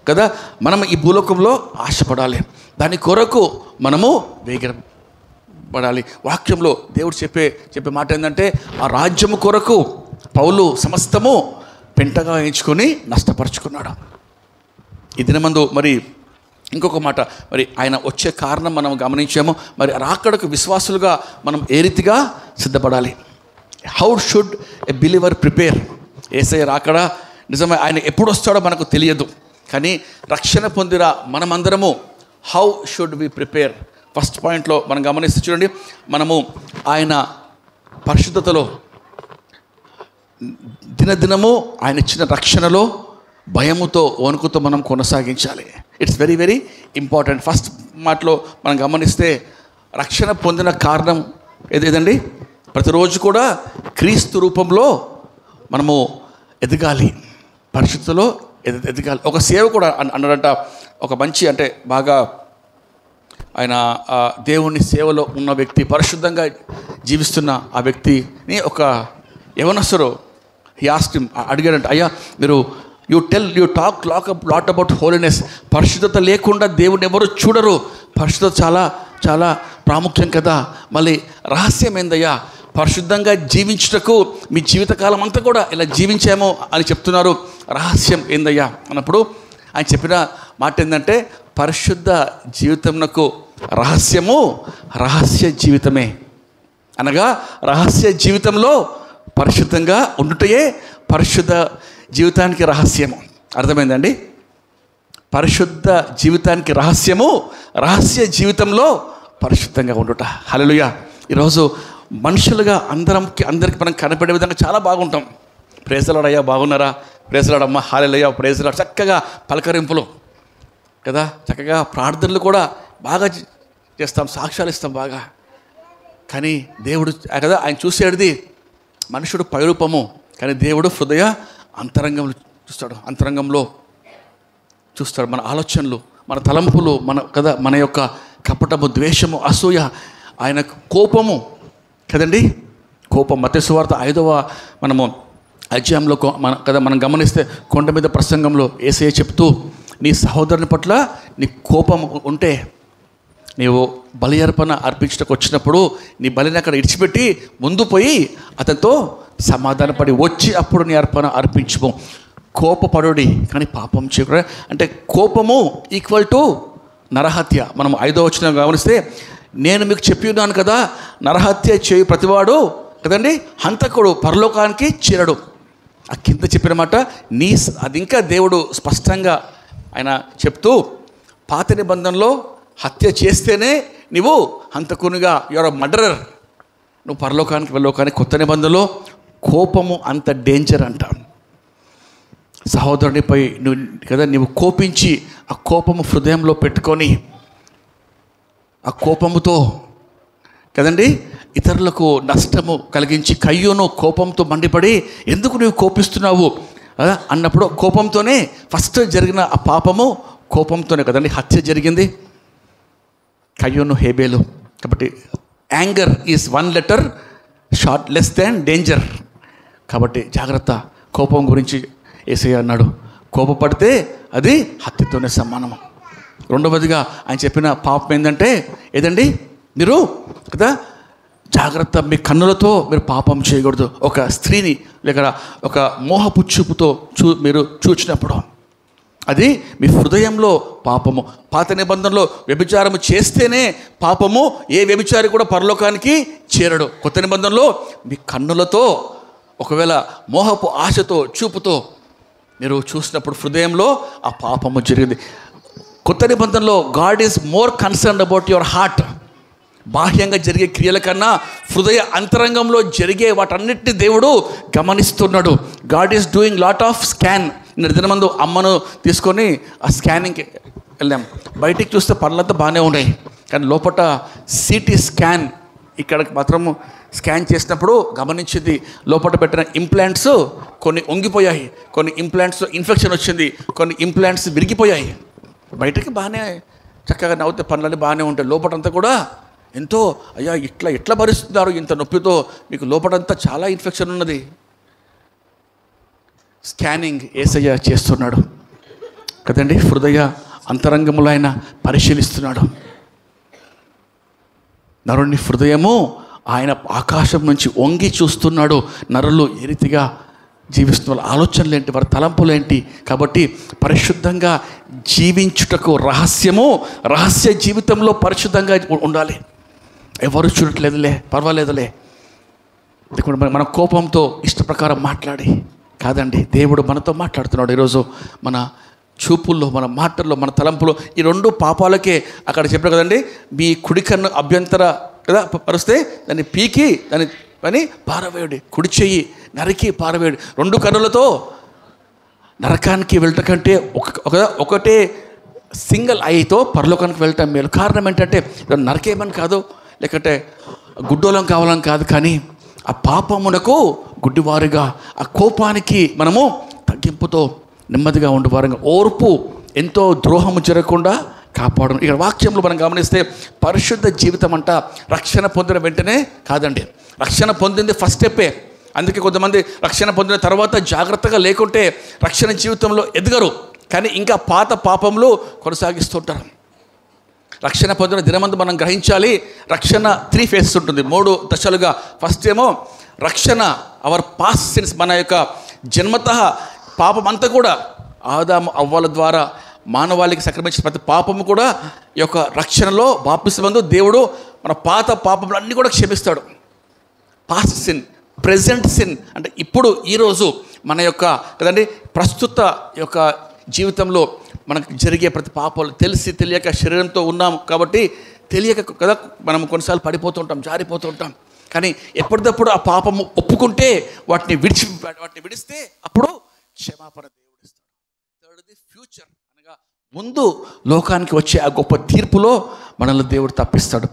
A: కదా మనం ఈ భూలోకంలో ఆశపడాలి, దాని కొరకు మనము వేగపడాలి. వాక్యంలో దేవుడు చెప్పే మాట ఏంటంటే, ఆ రాజ్యము కొరకు పౌలు సమస్తము పెంటగా ఎంచుకొని నష్టపరుచుకున్నాడు. ఈ దినమందు మరి ఇంకొక మాట, మరి ఆయన వచ్చే కారణం మనం గమనించాము. మరి రాకడకు విశ్వాసులుగా మనం ఏ రీతిగా సిద్ధపడాలి? How should a believer prepare? యేసయ్య రాకడ నిజమే, ఆయన ఎప్పుడు వస్తాడో మనకు తెలియదు, కానీ రక్షణ పొందిన మనమందరము how should we prepare? First పాయింట్లో మనం గమనిస్తే చూడండి, మనము ఆయన పరిశుద్ధతలో దినదినము ఆయన ఇచ్చిన రక్షణలో భయముతో వణుకుతో మనం కొనసాగించాలి. It's very very important. First మాటలో మనం గమనిస్తే రక్షణ పొందిన కారణం ఏదేదండి? ప్రతిరోజు కూడా క్రీస్తు రూపంలో మనము ఎదగాలి, పరిశుద్ధతలో ఎదగాలి. ఒక సేవకుడు అన్నాడంట, ఒక మంచి అంటే బాగా ఆయన దేవుని సేవలో ఉన్న వ్యక్తి, పరిశుద్ధంగా జీవిస్తున్న ఆ వ్యక్తిని ఒక యవనస్తుడు అడిగాడంట, అయ్యా మీరు you talk lot about holiness, పరిశుద్ధత లేకుండా దేవుని ఎవరు చూడరు, పరిశుద్ధత చాలా చాలా ప్రాముఖ్యం కదా, మళ్ళీ రహస్యం ఏందయ్యా, పరిశుద్ధంగా జీవించుటకు మీ జీవితకాలం అంతా కూడా ఇలా జీవించామో అని చెప్తున్నారు, రహస్యం ఏందయ్యా అన్నప్పుడు ఆయన చెప్పిన మాట ఏంటంటే, పరిశుద్ధ జీవితంకు రహస్యము రహస్య జీవితమే. అనగా రహస్య జీవితంలో పరిశుద్ధంగా ఉండుటయే పరిశుద్ధ జీవితానికి రహస్యము. అర్థమైందండి? పరిశుద్ధ జీవితానికి రహస్యము రహస్య జీవితంలో పరిశుద్ధంగా ఉండుట. హల్లెలూయా. ఈరోజు మనుషులుగా అందరికి మనం కనపడే విధంగా చాలా బాగుంటాం. ప్రేజలాడయ్యా బాగున్నారా, ప్రేజలాడమ్మా హల్లెలూయా, ప్రేజలాడు, చక్కగా పలకరింపులు కదా, చక్కగా ప్రార్థనలు కూడా బాగా చేస్తాం, సాక్ష్యాలు ఇస్తాం బాగా. కానీ దేవుడు కదా ఆయన చూసేది మనుషుడు పైరూపము, కానీ దేవుడు హృదయ అంతరంగంలో చూస్తాడు. మన ఆలోచనలు, మన తలంపులు, మన యొక్క కపటము, ద్వేషము, అసూయ, ఆయన కోపము కదండి. కోపం మత్తయి సువార్త 5వ మనము అధ్యాయంలో మనం గమనిస్తే కొండ మీద ప్రసంగంలో యేసయ్య చెప్తూ, నీ సహోదరుని పట్ల నీ కోపం ఉంటే నీవు బలి అర్పణ అర్పించడానికి వచ్చినప్పుడు నీ బలిని అక్కడ ఇడిచిపెట్టి ముందు పోయి అతనితో సమాధానపడి వచ్చి అప్పుడు నీ అర్పణ అర్పించుము. కోపపడుడి కానీ పాపం చేయకూడదు. అంటే కోపము ఈక్వల్ టు నరహత్య. మనం 5వ వచనం గమనిస్తే, నేను మీకు చెప్పి ఉన్నాను కదా, నరహత్య చేయు ప్రతివాడు కదండి హంతకుడు పరలోకానికి చేరడు. ఆ కింద చెప్పిన మాట అది ఇంకా దేవుడు స్పష్టంగా ఆయన చెప్తూ, పాత నిబంధనలో హత్య చేస్తేనే నువ్వు హంతకునిగా, యువర్ మర్డరర్, నువ్వు పరలోకానికి వెళ్ళోకానికి. కొత్త నిబంధనలో కోపము అంత డేంజర్ అంట. సహోదరునిపై నువ్వు కోపించి ఆ కోపము హృదయంలో పెట్టుకొని ఆ కోపముతో కదండి ఇతరులకు నష్టము కలిగించి, కయ్యూను కోపంతో మండిపడి ఎందుకు నువ్వు కోపిస్తున్నావు అన్నప్పుడు కోపంతోనే ఫస్ట్ జరిగిన ఆ పాపము కోపంతోనే కదండి హత్య జరిగింది, కయ్యూను హేబేలు. కాబట్టి anger is 1 letter short less than danger. కాబట్టి జాగ్రత్త. కోపం గురించి యేసయ్య అన్నాడు, కోపపడితే అది హత్యతోనే సమానము. రెండవదిగా ఆయన చెప్పిన పాపం ఏంటంటే ఏదండి, మీరు కదా జాగ్రత్త, మీ కన్నులతో మీరు పాపం చేయకూడదు. ఒక స్త్రీని లేక ఒక మోహపు చూపుతో మీరు చూచినప్పుడు అది మీ హృదయంలో పాపము. పాత నిబంధనలో వ్యభిచారము చేస్తేనే పాపము, ఏ వ్యభిచారి కూడా పరలోకానికి చేరడు. కొత్త నిబంధనలో మీ కన్నులతో ఒకవేళ మోహపు ఆశతో చూపుతో మీరు చూసినప్పుడు హృదయంలో ఆ పాపము జరిగింది. కొత్త నిబంధనలో God is more concerned about your heart. బాహ్యంగా జరిగే క్రియల కన్నా హృదయ అంతరంగంలో జరిగే వాటన్నిటిని దేవుడు గమనిస్తున్నాడు. God is doing lot of scan. నిన్న దినమందు అమ్మను తీసుకొని ఆ స్కానింగ్కి వెళ్ళాం. బయటికి చూస్తే పనులంతా బాగానే ఉన్నాయి, కానీ లోపల సిటీ స్కాన్ ఇక్కడికి మాత్రము స్కాన్ చేసినప్పుడు గమనించింది, లోపల పెట్టిన ఇంప్లాంట్స్ కొన్ని వంగిపోయాయి, కొన్ని ఇంప్లాంట్స్ ఇన్ఫెక్షన్ వచ్చింది, కొన్ని ఇంప్లాంట్స్ విరిగిపోయాయి. బయటకి బాగానే చక్కగా నవ్వుతే పనులన్నీ బాగానే ఉంటాయి, లోపలంతా కూడా ఎంతో అయ్యా ఎట్లా భరిస్తున్నారు ఇంత నొప్పితో, మీకు లోపలంతా చాలా ఇన్ఫెక్షన్ ఉన్నది. స్కానింగ్ యేసయ్య చేస్తున్నాడు కదండి, హృదయ అంతరంగములో ఆయన పరిశీలిస్తున్నాడు. నరుని హృదయము ఆయన ఆకాశం నుంచి వంగి చూస్తున్నాడు. నరులు ఏ రీతిగా జీవిస్తున్న ఆలోచనలు ఏంటి, వారి తలంపులు ఏంటి. కాబట్టి పరిశుద్ధంగా జీవించుటకు రహస్య జీవితంలో పరిశుద్ధంగా ఉండాలి. ఎవరు చూడట్లేదులే, పర్వాలేదులే, మన కోపంతో ఇష్ట ప్రకారం మాట్లాడి కాదండి, దేవుడు మనతో మాట్లాడుతున్నాడు. ఈరోజు మన చూపుల్లో, మన మాటల్లో, మన తలంపులో ఈ 2 పాపాలకే అక్కడ చెప్పారు కదండి, మీ కుడి కన్ను అభ్యంతర కదా పరుస్తే దాన్ని పీకి దాన్ని పారవేయుడి, కుడి చెయ్యి నరికి పారవేయుడి. 2 కన్నులతో నరకానికి వెళ్ళటం కంటే ఒకటే సింగిల్ ఐతో పరలోకానికి వెళ్ళటం మేలు. కారణం ఏంటంటే నరకేమని కాదు, లేకంటే గుడ్డోలం కావాలని కాదు, కానీ ఆ పాపమునకు గుడ్డివారుగా, ఆ కోపానికి మనము తగ్గింపుతో నెమ్మదిగా ఉండేవారుగా, ఓర్పు ఎంతో ద్రోహము జరగకుండా కాపాడడం. ఇక్కడ వాక్యంలో మనం గమనిస్తే పరిశుద్ధ జీవితం అంట రక్షణ పొందిన వెంటనే కాదండి, రక్షణ పొందింది ఫస్ట్ స్టెప్పే. అందుకే కొంతమంది రక్షణ పొందిన తర్వాత జాగ్రత్తగా లేకుంటే రక్షణ జీవితంలో ఎదగరు, కానీ ఇంకా పాత పాపంలో కొనసాగిస్తుంటారు. రక్షణ పొందిన దినమందు మనం గ్రహించాలి, రక్షణ 3 ఫేజెస్ ఉంటుంది, 3 దశలుగా. ఫస్ట్ ఏమో రక్షణ, అవర్ పాస్ట్ సిన్స్, మన యొక్క జన్మతః పాపం అంతా కూడా ఆదాము అవ్వల ద్వారా మానవాళికి సంక్రమించిన ప్రతి పాపము కూడా ఈ యొక్క రక్షణలో బాప్తిస్మమందు దేవుడు మన పాత పాపములన్నీ కూడా క్షమిస్తాడు. పాస్ట్ సిన్, ప్రెజెంట్ సిన్ అంటే ఇప్పుడు ఈరోజు మన యొక్క కదండి ప్రస్తుత యొక్క జీవితంలో మనకు జరిగే ప్రతి పాపాలు తెలిసి తెలియక శరీరంతో ఉన్నాము కాబట్టి తెలియక కదా మనం కొన్నిసార్లు పడిపోతుంటాం, జారిపోతుంటాం. కానీ ఎప్పటికప్పుడు ఆ పాపము ఒప్పుకుంటే వాటిని విడిస్తే అప్పుడు క్షమాపణ దేవుడు ఇస్తాడు. థర్డ్ది ఫ్యూచర్, అనగా ముందు లోకానికి వచ్చే ఆ గొప్ప తీర్పులో మనల్ని దేవుడు తప్పిస్తాడు.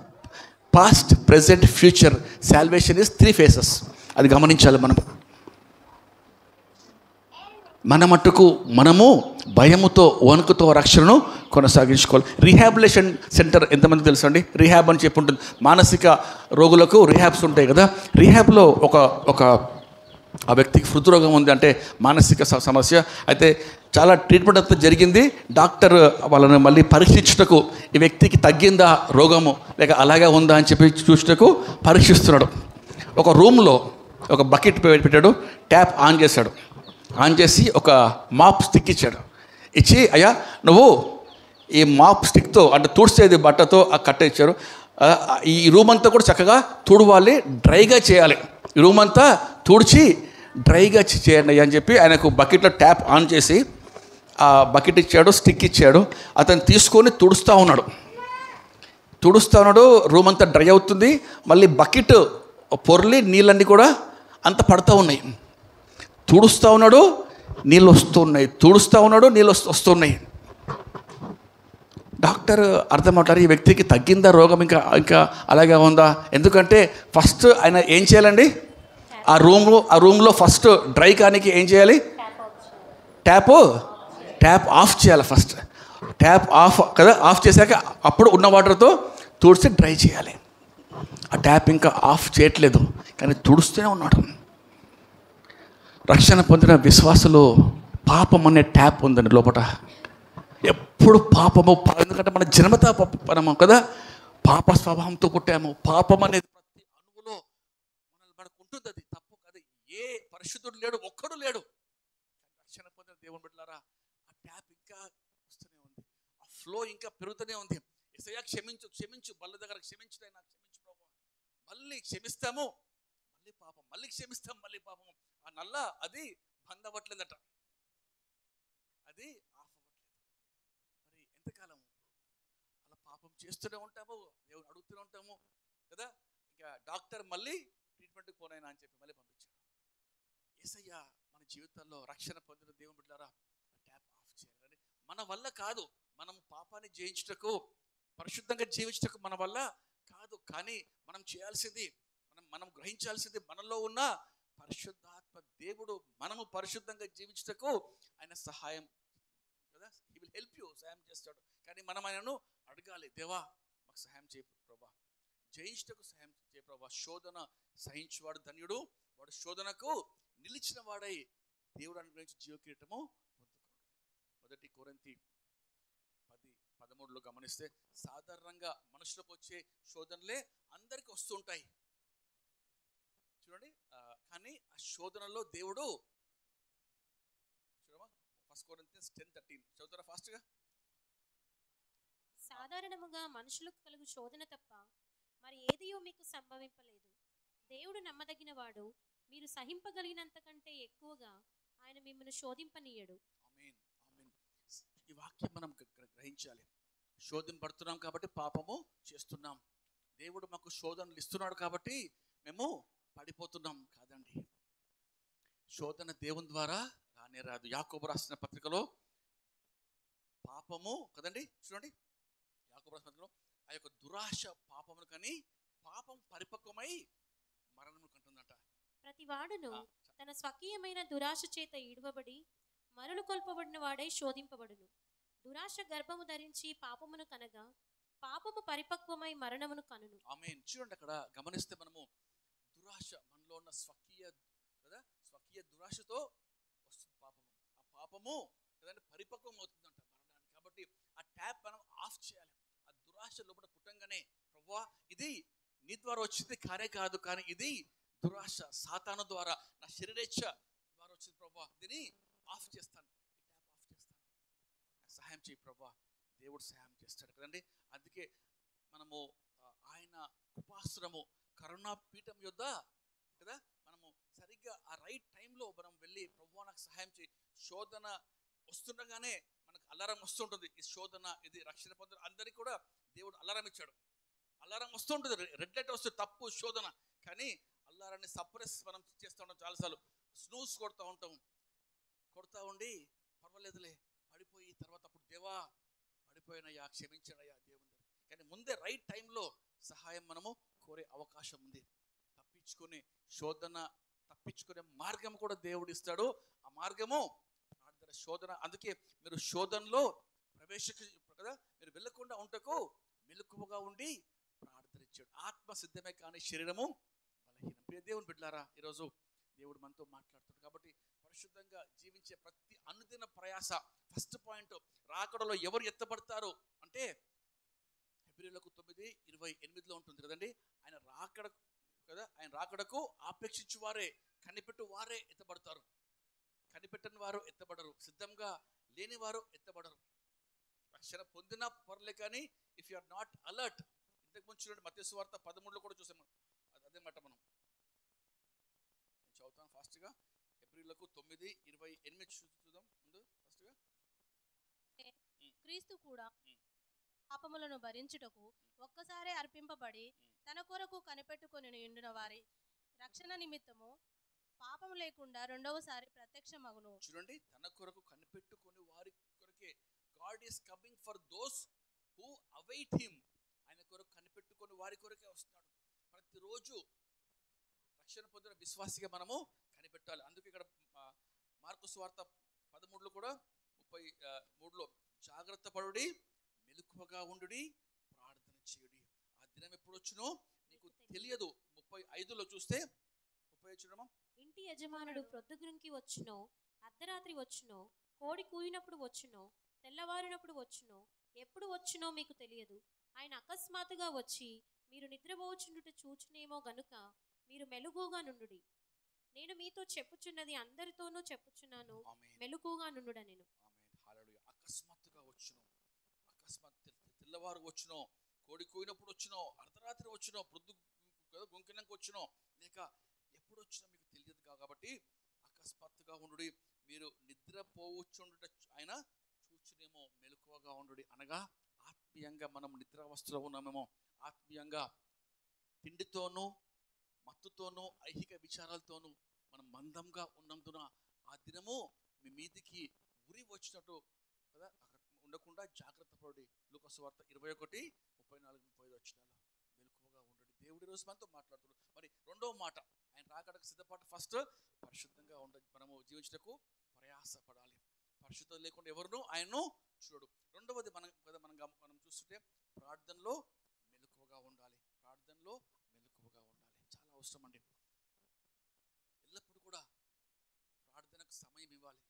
A: Past, present, future. Salvation is 3 phases. అది గమనించాలి మనం. మన మట్టుకు మనము భయముతో వణుకుతో రక్షణను కొనసాగించుకోవాలి. రీహాబిలేషన్ సెంటర్ ఎంతమంది తెలుసు అండి? రీహాబ్ అని చెప్పి ఉంటుంది. మానసిక రోగులకు రీహాబ్స్ ఉంటాయి కదా. రీహాబ్లో ఒక ఆ వ్యక్తికి హృద్రోగం ఉంది, అంటే మానసిక సమస్య. అయితే చాలా ట్రీట్మెంట్ అంతా జరిగింది. డాక్టర్ వాళ్ళని మళ్ళీ పరీక్షించుటకు ఈ వ్యక్తికి తగ్గిందా రోగము లేక అలాగే ఉందా అని చెప్పి చూసుటకు పరీక్షిస్తున్నాడు. ఒక రూమ్లో ఒక బకెట్ పెట్టాడు, ట్యాప్ ఆన్ చేశాడు. ఆన్ చేసి ఒక మాప్ స్టిక్ ఇచ్చాడు. ఇచ్చి అయ్యా నువ్వు ఈ మాప్ స్టిక్తో అంటే తుడిచేది బట్టతో ఆ కట్ట ఇచ్చారు. ఈ రూమ్ అంతా కూడా చక్కగా తుడవాలి, డ్రైగా చేయాలి. ఈ రూమ్ అంతా తుడిచి డ్రైగా చేయండి అని చెప్పి ఆయనకు బకెట్లో ట్యాప్ ఆన్ చేసి ఆ బకెట్ ఇచ్చాడు, స్టిక్ ఇచ్చాడు. అతను తీసుకొని తుడుస్తూ ఉన్నాడు. రూమ్ అంతా డ్రై అవుతుంది. మళ్ళీ బకెట్ పొర్లి నీళ్ళన్నీ కూడా అంత పడుతూ ఉన్నాయి. తుడుస్తూ ఉన్నాడు, నీళ్ళు వస్తున్నాయి. నీళ్ళు వస్తున్నాయి. డాక్టర్ అర్థమవుతారు, ఈ వ్యక్తికి తగ్గిందా రోగం, ఇంకా అలాగే ఉందా? ఎందుకంటే ఫస్ట్ ఆయన ఏం చేయాలండి, ఆ రూమ్లో ఫస్ట్ డ్రై కానికి ఏం చేయాలి? ట్యాప్ ఆఫ్ చేయాలి. ఫస్ట్ ట్యాప్ ఆఫ్ కదా, ఆఫ్ చేశాక అప్పుడు ఉన్న వాటర్తో తుడిచి డ్రై చేయాలి. ఆ ట్యాప్ ఇంకా ఆఫ్ చేయట్లేదు, కానీ తుడుస్తూనే ఉన్నాడు. రక్షణ పొందిన విశ్వాసులు పాపం అనే ట్యాప్ ఉందండి లోపల. ఎప్పుడు పాపము, ఎందుకంటే మన జన్మత మనము కదా పాప స్వభావంతో పుట్టాము. పాపం అనేది ప్రతి అణువులో మనకు ఉంటుంది. అది తప్పు కాదు. ఏ పరిశుద్ధుడు లేడు, ఒక్కడు లేడు. రక్షణ పొందిన దేవుని బిడ్డలారా, ఆ ట్యాప్ ఇంకా వస్తూనే ఉంది, ఆ ఫ్లో ఇంకా పెరుగుతూనే ఉంది. యేసయ్యా క్షమించు బల్ల దగ్గర క్షమించు ప్రభు. మళ్ళీ క్షమిస్తాము, మళ్ళీ పాపం, మళ్ళీ క్షమిస్తాం, మళ్ళీ పాపం. ఆ నల్ల అది బంద్ అవ్వట్లేదట, అది ఆఫ్ అవ్వట్లేదు. మరి ఎంతకాలం అలా పాపం చేస్తూనే ఉంటాము, దేవుని అడుగుతూనే ఉంటాము కదా. ఇంకా డాక్టర్ మళ్ళీ ట్రీట్మెంట్కి పోనైనా అని చెప్పి మళ్ళీ పంపించాడు. యేసయ్యా మన జీవితాల్లో రక్షణ పొందిన దేవుని బిడ్డలారా ట్యాప్ ఆఫ్ చేయాలి. మన వల్ల కాదు, మనం పాపాన్ని జయించుటకు, పరిశుద్ధంగా జీవించుటకు మన వల్ల కాదు. కానీ మనం చేయాల్సింది, మనం గ్రహించాల్సింది, మనలో ఉన్న పరిశుద్ధాత్మ దేవుడు మనము పరిశుద్ధంగా జీవించుటకు ఆయన సహాయం కదా, హీ విల్ హెల్ప్ యూ, సహాయం చేస్తాడు. కానీ మనం ఆయనను అడగాలి, దేవా మాకు సహాయం చేయ ప్రభా, జయించుటకు సహాయం చేయ ప్రభా. శోధన సహించువాడు ధన్యుడు, వాడు శోధనకు నిలిచిన వాడై దేవుడు అనుగ్రహించి జీవ కిరీటము పొందుకున్నాడు. 1 కొరింథీ 10:13 గమనిస్తే, సాధారణంగా మనుషులకు వచ్చే శోధనలే అందరికీ వస్తుంటాయి చూడండి. కానీ ఆ శోధనలో దేవుడు చూడమా, 1 కొరింథీయన్స్ 10:13 చదువుతారా ఫాస్ట్గా?
C: సాధారణముగా మనుషులకు కలుగు శోధన తప్ప మరి ఏదియో మీకు సంభవింపలేదు. దేవుడు నమ్మదగిన వాడు, మీరు సహింపగలిగినంత కంటే ఎక్కువగా ఆయన మిమ్మల్ని శోధింపనీయడు.
A: ఆమేన్, ఆమేన్. ఈ వాక్యం మనం గ్రహించాలి. శోధన పడుతున్నాం కాబట్టి పాపము చేస్తున్నాం. దేవుడు మాకు శోధనలు ఇస్తున్నాడు కాబట్టి మేము పడిపోతున్నాం కాదండి. శోధన దేవుని ద్వారా రానే రాదు. యాకోబు రాసిన పత్రికలో పాపము కదండి, చూడండి యాకోబు రాసిన పత్రికలో, ఆ యొక్క దురాశ పాపమును కానీ పాపం పరిపక్వమై మరణము కంటుందంట.
C: ప్రతి వాడును తన స్వకీయమైన దురాశ చేత ఈడవబడి మరలు కొల్పబడిన వాడై శోధింపబడును. దురాశ గర్భము ధరించి పాపమును కనగా పాపము పరిపక్వమై మరణమును కనును.
A: ఆమేన్. చూడండి అక్కడ గమనిస్తే మనము దురాశ, మనలో ఉన్న స్వకీయ దురాశతో వస్తుంది పాపము. ఆ పాపము కదండి పరిపక్వం అవుతుందంట మరణానికి. కాబట్టి ఆ ట్యాప్ మనం ఆఫ్ చేయాలి. ఆ దురాశ లోపల పుట్టంగానే, ప్రభువా ఇది నీ ద్వారా వచ్చింది కానే కాదు, కానీ ఇది దురాశ సాతాను ద్వారా, నా శరీరేచ్ఛ ద్వారా వచ్చింది ప్రభువా, దీన్ని ఆఫ్ చేస్తాను, ట్యాప్ ఆఫ్ చేస్తాను, సహాయం చేయి ప్రభువా. దేవుడు సహాయం చేస్తాడు కదండి. అందుకే మనము ఆయన కృపాసనము కరుణా పీఠం యొద్ద కదా, మనము సరిగ్గా ఆ రైట్ టైంలో మనం వెళ్ళి ప్రభువా నాకు సహాయం చేయి. శోధన వస్తుండగానే మనకు అలారం వస్తుంటుంది. ఈ శోధన, ఇది రక్షణ పొందిన అందరికీ కూడా దేవుడు అలారం ఇచ్చాడు. అలారం వస్తుంటుంది, రెడ్ లైట్ వస్తుంది, తప్పు శోధన. కానీ అల్లారాన్ని సప్రెస్ మనం చేస్తూ ఉంటాం చాలాసార్లు, స్నూస్ కొడతా ఉండి పర్వాలేదులే పడిపోయి తర్వాత అప్పుడు దేవా పడిపోయినయ్యా క్షమించాడయ్యా దేవుని దగ్గర. కానీ ముందే రైట్ టైంలో సహాయం మనము కోరే అవకాశం ఉంది. తప్పించుకునే మార్గం కూడా దేవుడు ఇస్తాడు. ఆ మార్గము ప్రార్థన, శోధన. అందుకే మీరు శోధనలో కదా మీరు వెళ్ళకుండా ఉంటకు మెలకువగా ఉండి ప్రార్థించాడు. ఆత్మ సిద్ధమే కానీ శరీరము బలహీనం. ప్రియ దేవుని బిడ్డలారా, ఈరోజు దేవుడు మనతో మాట్లాడుతాడు. కాబట్టి పరిశుద్ధంగా జీవించే ప్రతి అనుదిన ప్రయాస, ఫస్ట్ పాయింట్, రాకడలో ఎవరు ఎత్తబడతారు అంటే హెబ్రీయులకు 9:28 ఉంటుంది కదండి. ఆయన రాకడకు ఆపేక్షించు వారే, కనిపెట్టు వారే ఎత్తబడతారు. కనిపెట్టని వారు ఎత్తబడరు, సిద్ధంగా లేని వారు ఎత్తబడరు. రక్షణ పొందిన పర్లే కానీ if you are not alert, ఇంతకుముందు చూడండి మత్తయి సువార్త 13లో కూడా చూసాము అదే మాట. మనం చదువుతాం ఫాస్ట్గా. హెబ్రీయులకు 9:28 చూద్దాం ముందు ఫస్ట్గా.
B: క్రీస్తు కూడా పాపములను భరించుటకు ఒక్కసారి అర్పింపబడి తన కొరకు కనిపెట్టుకొని ఉండిన వారి రక్షణ నిమిత్తము పాపము లేకుండా రెండవసారి ప్రత్యక్షమగును.
A: చూడండి, తన కొరకు కనిపెట్టుకొని వారి కొరకే. God is coming for those who await him. ఆయన కొరకు కనిపెట్టుకొని వారి కొరకే వస్తున్నాడు. ప్రతిరోజు రక్షణ పొందిన విశ్వాసిగా మనము కనిపెట్టాలి. అందుకే ఇక్కడ మార్కు సువార్త 13లో కూడా 33లో జాగ్రత్త పడుడి, మెలకువగా ఉండుడి, ప్రార్థన చేయుడి. ఆ దినం ఎప్పుడు వచ్చునో నీకు తెలియదు. 35లో చూస్తే 35 చూడమా.
C: ఇంటి యజమానుడు ప్రొద్దుగుంకి వచ్చునో, అర్ధరాత్రి వచ్చునో, కోడి కూయినప్పుడు వచ్చునో, తెల్లవారినప్పుడు వచ్చునో, ఎప్పుడు వచ్చునో మీకు తెలియదు. ఆయన అకస్మాత్తుగా వచ్చి మీరు నిద్రపోచుండుట చూచునేమో గనుక మీరు మెలుగుగా నుండుడి. నేను మీతో చెప్పుచున్నది అందరితోనూ చెప్పుచున్నాను, మెలుగుగా నుండుడ. నేను
A: అకస్మాత్తుగా వచ్చును, తెల్లవారు వచ్చునో, కోడి కూయినప్పుడు వచ్చునో, అర్ధరాత్రి వచ్చునో, ప్రొద్దు గుంకినంక వచ్చునో, లేక ఎప్పుడు వచ్చినా మీకు తెలియదు కాబట్టి అకస్మాత్తుగా ఉండుడి. మీరు నిద్రపోవచ్చుండుట ఆయన చూచునేమో, మెలకువగా ఉండుడి. అనగా ఆత్మీయంగా మనం నిద్రావస్థలో ఉన్నామేమో, ఆత్మీయంగా తిండితోనూ మత్తుతోనూ ఐహిక విచారాలతోనూ మనం మందంగా ఉన్నందున ఆ దినము మీ మీదికి ఉరి వచ్చినట్టు కదా అక్కడ ఉండకుండా జాగ్రత్త పడి. లూకా సువార్త 21:34-35 వచనాలు. మెలకువగా ఉండండి. దేవుడి రోజు మనతో మాట్లాడుతున్నాడు. మరి రెండవ మాట, ఆయన రాకడకు సిద్ధపాటు. ఫస్ట్ పరిశుద్ధంగా ఉండాలి, మనము జీవించటకు ప్రయాసపడాలి. పరిశుద్ధత లేకుండా ఎవరును ఆయన్ను చూడు. రెండవది మనం చూస్తుంటే ప్రార్థనలో మెలకువగా ఉండాలి. ప్రార్థనలో మెలకువగా ఉండాలి, చాలా అవసరం అండి. ఎల్లప్పుడూ కూడా ప్రార్థనకు సమయం ఇవ్వాలి.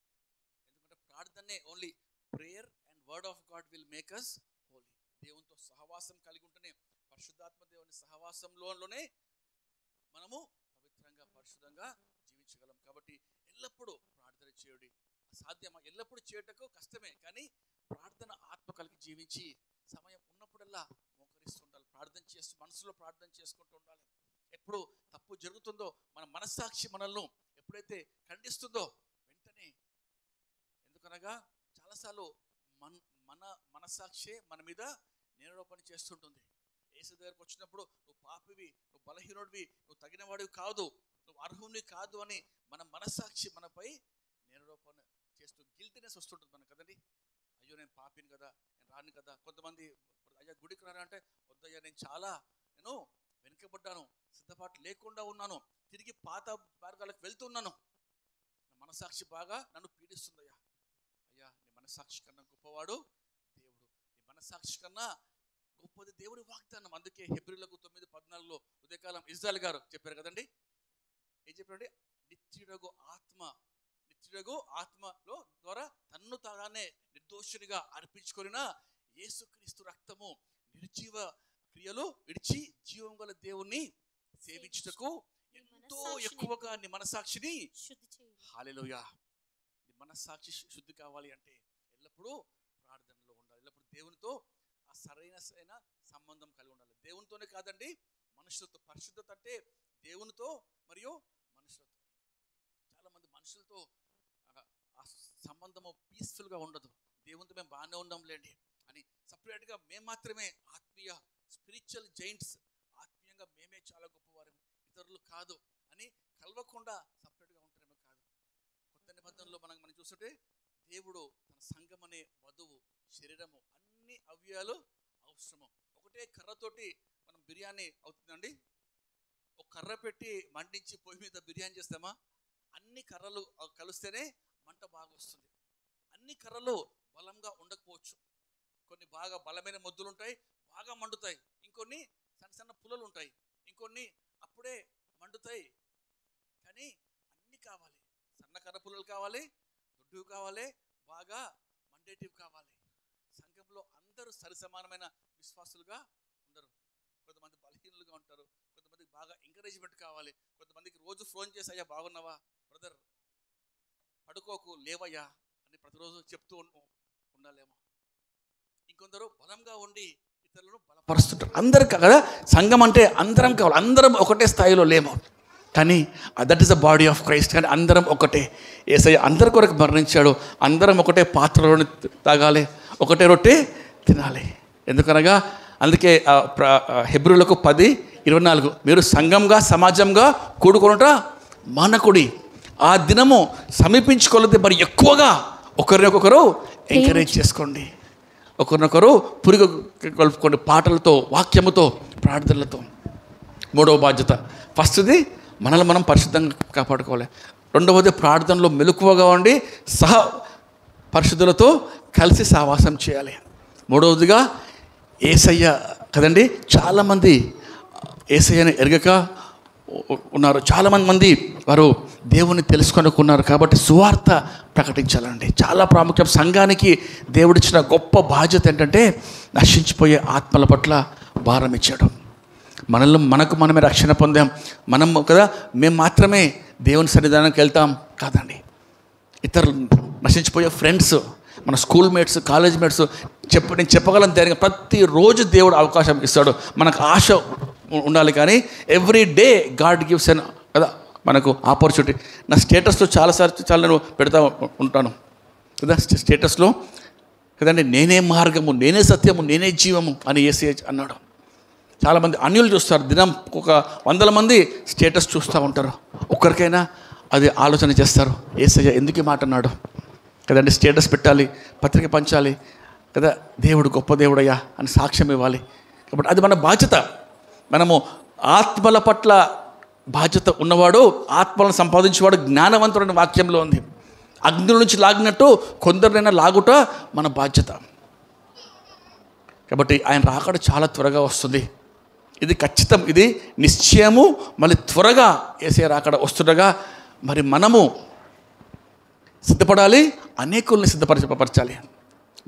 A: ఎందుకంటే ప్రార్థనే only prayer and word of God will make us holy. దేవునితో సహవాసం కలిగి ఉంటేనే, పరిశుద్ధాత్మ దేవుని సహవాసంలోనే మనము పవిత్రంగా పరిశుద్ధంగా జీవించగలం. కాబట్టి ఎల్లప్పుడూ ప్రార్థన చేయుడి. అసాధ్యమా? ఎల్లప్పుడూ చేయటకు కష్టమే, కానీ ప్రార్థన ఆత్మ కలిగి జీవించి సమయం ఉన్నప్పుడల్లా మోకరిస్తుండాలి. ప్రార్థన చేస్తూ మనసులో ప్రార్థన చేసుకుంటూ ఉండాలి. ఎప్పుడు తప్పు జరుగుతుందో మన మనస్సాక్షి మనల్ని ఎప్పుడైతే ఖండిస్తుందో వెంటనే, ఎందుకనగా చాలాసార్లు మన మనస్సాక్షి మన మీద నేరారోపణ చేస్తుంటుంది. యేసు దగ్గరకు వచ్చినప్పుడు నువ్వు పాపివి, నువ్వు బలహీనుడివి, నువ్వు తగినవాడివి కాదు, నువ్వు అర్హుని కాదు అని మన మనస్సాక్షి మనపై నేరారోపణ చేస్తూ గిల్టీనెస్ వస్తుంటుంది మనకు కదండి. అయ్యో నేను పాపిని కదా, నేను రాను కదా. కొంతమంది అయ్యా గుడికి రానంటే వద్దయ్యా నేను వెనుకబడ్డాను, సిద్ధపాటు లేకుండా ఉన్నాను, తిరిగి పాత మార్గాలకు వెళ్తున్నాను, నా మనస్సాక్షి బాగా నన్ను పీడిస్తుందయ్యా. అయ్యా నీ మనస్సాక్షి కన్నా గొప్పవాడు దేవుడు, నీ మనస్సాక్షి కన్నా గొప్పది దేవుడి వాగ్దానం. అందుకే హెబ్రీయులకు 9:14లో ఉదయకాలం ఇజ్రాయెల్ గారు చెప్పారు కదండి. ఏం చెప్పారండి? నిత్యుడగు ఆత్మలో ద్వారా తన్ను తానే నిర్దోషునిగా అర్పించుకొనిన యేసుక్రీస్తు రక్తము నిర్జీవ క్రియలు విడిచి జీవం గల దేవుణ్ణి సేవించుటకు ఎంతో ఎక్కువగా నీ మనస్సాక్షిని
C: శుద్ధి చేయండి.
A: హల్లెలూయా. నీ మనస్సాక్షి శుద్ధి కావాలి అంటే ఎల్లప్పుడూ ప్రార్థనలో ఉండాలి. ఎల్లప్పుడూ దేవునితో ఆ సరైన సంబంధం కలిగి ఉండాలి. దేవునితోనే కాదండి, మనుషులతో. పరిశుద్ధత అంటే దేవునితో మరియు మనుషులతో. చాలామంది మనుషులతో ఆ సంబంధము పీస్ఫుల్గా ఉండదు. దేవునితో మేము బాగానే ఉండంలేండి అని సపరేట్గా మేము మాత్రమే ఆత్మీయ స్పిరిచువల్ జైంట్స్, ఆత్మీయంగా మేమే చాలా గొప్పవారు, ఇతరులు కాదు అని కలవకుండా సపరేట్గా ఉంటారేమో కాదు. కొత్త నిబంధనలో మనం చూస్తుంటే దేవుడు తన సంఘం అనే వధువు, శరీరము, అన్ని అవయవాలు అవసరము. ఒకటే కర్రతోటి మనం బిర్యానీ అవుతుందండి. ఒక కర్ర పెట్టి మండించి పొయ్యి మీద బిర్యానీ చేస్తామా? అన్ని కర్రలు కలిస్తేనే మంట బాగా వస్తుంది. అన్ని కర్రలు బలంగా ఉండకపోవచ్చు. కొన్ని బాగా బలమైన మొద్దులు ఉంటాయి, బాగా మండుతాయి. ఇంకొన్ని సన్న సన్న పుల్లలు ఉంటాయి, ఇంకొన్ని అప్పుడే మండుతాయి. కానీ అన్నీ కావాలి. సన్న కర్ర పుల్లలు కావాలి, దొడ్డువి కావాలి, బాగా మండేటివి కావాలి. సంఘంలో అందరూ సరిసమానమైన విశ్వాసులుగా ఉండరు. కొంతమంది బలహీనులుగా ఉంటారు, కొంతమందికి బాగా ఎంకరేజ్మెంట్ కావాలి, కొంతమందికి రోజు ఫోన్ చేసి అయ్యా బాగున్నావా బ్రదర్, పడుకోకు లేవయ్యా అని ప్రతిరోజు చెప్తూ ఉండాలేమో. ఇంకొందరు బలంగా ఉండి ఇతరులను బలపరుస్తుంటారు. అందరు కదా సంఘం అంటే అందరం కావాలి, అందరం ఒకటే స్థాయిలో లేమో. కానీ that is the body of Christ. కానీ అందరం ఒకటే. యేసయ్య అందరి కొరకు మరణించాడు. అందరం ఒకటే పాత్రలోని తాగాలి, ఒకటే రొట్టె తినాలి. ఎందుకనగా అందుకే హెబ్రీయులకు 10:24 మీరు సంఘంగా సమాజంగా కూడుకొనుట మానకుడి. ఆ దినము సమీపించుకోలేదు, మరి ఎక్కువగా ఒకరినొకరు ఎంకరేజ్ చేసుకోండి, ఒకరినొకరు పురుగు కలుపుకోండి, పాటలతో, వాక్యముతో, ప్రార్థనలతో. మూడవ బాధ్యత, ఫస్ట్ది మనల్ని మనం పరిశుద్ధంగా కాపాడుకోవాలి. రెండవది ప్రార్థనలో మెలకువగా ఉండి పరిశుద్ధులతో కలిసి సహవాసం చేయాలి. మూడవదిగా యేసయ్య కదండి, చాలామంది యేసయ్యని ఎరగక ఉన్నారు. చాలామంది వారు దేవుని తెలుసుకొనుకున్నారు. కాబట్టి సువార్త ప్రకటించాలండి, చాలా ప్రాముఖ్యం. సంఘానికి దేవుడిచ్చిన గొప్ప బాధ్యత ఏంటంటే నశించిపోయే ఆత్మల పట్ల భారం ఇచ్చాడు. మనకు మనమే రక్షణ పొందాం, మనం కదా, మేము మాత్రమే దేవుని సన్నిధానానికి వెళ్తాం కాదండి. ఇతరులు నశించిపోయే ఫ్రెండ్స్, మన స్కూల్ మేట్స్, కాలేజ్ మేట్స్, నేను చెప్పగలను ధైర్యంగా ప్రతిరోజు దేవుడు అవకాశం ఇస్తాడు. మనకు ఆశ ఉండాలి, కానీ ఎవ్రీ డే గాడ్ గివ్స్ ఎన్ కదా మనకు ఆపర్చునిటీ. నా స్టేటస్లో చాలా నేను పెడతా ఉంటాను కదా, స్టేటస్లో కదండి, నేనే మార్గము, నేనే సత్యము, నేనే జీవము అని యేసయ్య అన్నాడు. చాలామంది అన్యులు చూస్తారు, దినం ఒక 100 మంది స్టేటస్ చూస్తూ ఉంటారు. ఒక్కరికైనా అది ఆలోచన చేస్తారు, యేసయ్య ఎందుకు ఈ మాట అన్నాడు కదండి. స్టేటస్ పెట్టాలి, పత్రిక పంచాలి కదా, దేవుడు గొప్ప దేవుడయ్యా అని సాక్ష్యం ఇవ్వాలి. కాబట్టి అది మన బాధ్యత. మనము ఆత్మల పట్ల బాధ్యత ఉన్నవాడు, ఆత్మలను సంపాదించేవాడు జ్ఞానవంతుడని వాక్యంలో ఉంది. అగ్ని నుంచి లాగినట్టు కొందరినైనా లాగుట మన బాధ్యత. కాబట్టి ఆయన రాకడ చాలా త్వరగా వస్తుంది, ఇది ఖచ్చితం, ఇది నిశ్చయము. మళ్ళీ త్వరగా యేసయ్య రాకడ వస్తుండగా మరి మనము సిద్ధపడాలి, అనేకుల్ని సిద్ధపరచాలి.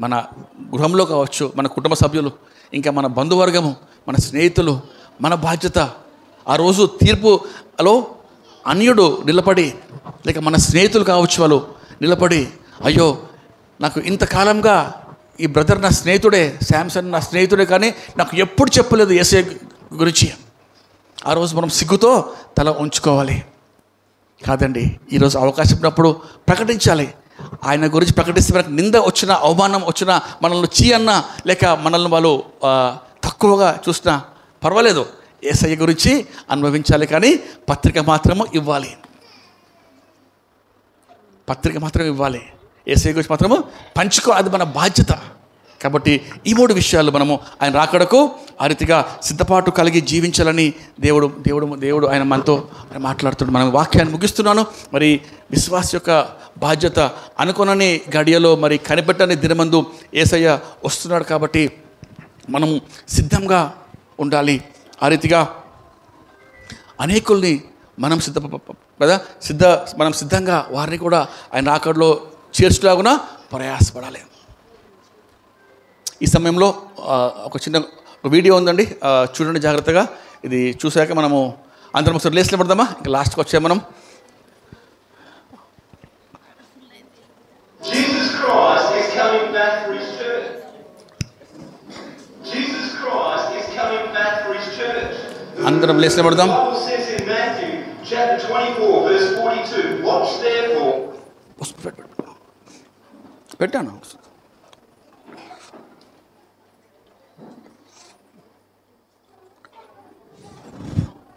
A: మన గృహంలో కావచ్చు, మన కుటుంబ సభ్యులు, ఇంకా మన బంధువర్గము, మన స్నేహితులు, మన బాధ్యత. ఆ రోజు తీర్పులో అన్యుడు నిలబడి, లేక మన స్నేహితులు కావచ్చు, వాళ్ళు నిలబడి, అయ్యో నాకు ఇంతకాలంగా ఈ బ్రదర్ నా స్నేహితుడే, శాంసన్ నా స్నేహితుడే, కానీ నాకు ఎప్పుడు చెప్పలేదు యేసయ్య గురించి. ఆ రోజు మనం సిగ్గుతో తల ఉంచుకోవాలి కాదండి. ఈరోజు అవకాశం ఉన్నప్పుడు ప్రకటించాలి. ఆయన గురించి ప్రకటిస్తే మనకు నింద వచ్చినా, అవమానం వచ్చినా, మనల్ని చీ అన్నా, లేక మనల్ని వాళ్ళు తక్కువగా చూసినా పర్వాలేదు, యేసయ్య గురించి అనుభవించాలి. కానీ పత్రిక మాత్రము ఇవ్వాలి, యేసయ్య గురించి మాత్రము పంచుకో, అది మన బాధ్యత. కాబట్టి ఈ 3 విషయాలు మనము ఆయన రాకడకు ఆ రీతిగా సిద్ధపాటు కలిగి జీవించాలని దేవుడు ఆయన మనతో మాట్లాడుతున్నాడు. మనం వాక్యాన్ని ముగిస్తున్నాను. మరి విశ్వాస యొక్క బాధ్యత అనుకోనని గడియలో, మరి కనిపెట్టని దినమందు యేసయ్య వస్తున్నాడు. కాబట్టి మనము సిద్ధంగా ఉండాలి. ఆ రీతిగా అనేకుల్ని మనం మనం సిద్ధంగా వారిని కూడా ఆయన రాకడలో చేర్చులాగున ప్రయాసపడాలి. ఈ సమయంలో ఒక చిన్న వీడియో ఉందండి, చూడండి జాగ్రత్తగా. ఇది చూశాక మనము అందరం ఒకసారి లేస్లో పడదామా? ఇంకా లాస్ట్కి వచ్చాము మనం. అందరం లేస్లో పడదాం. పెట్టాను.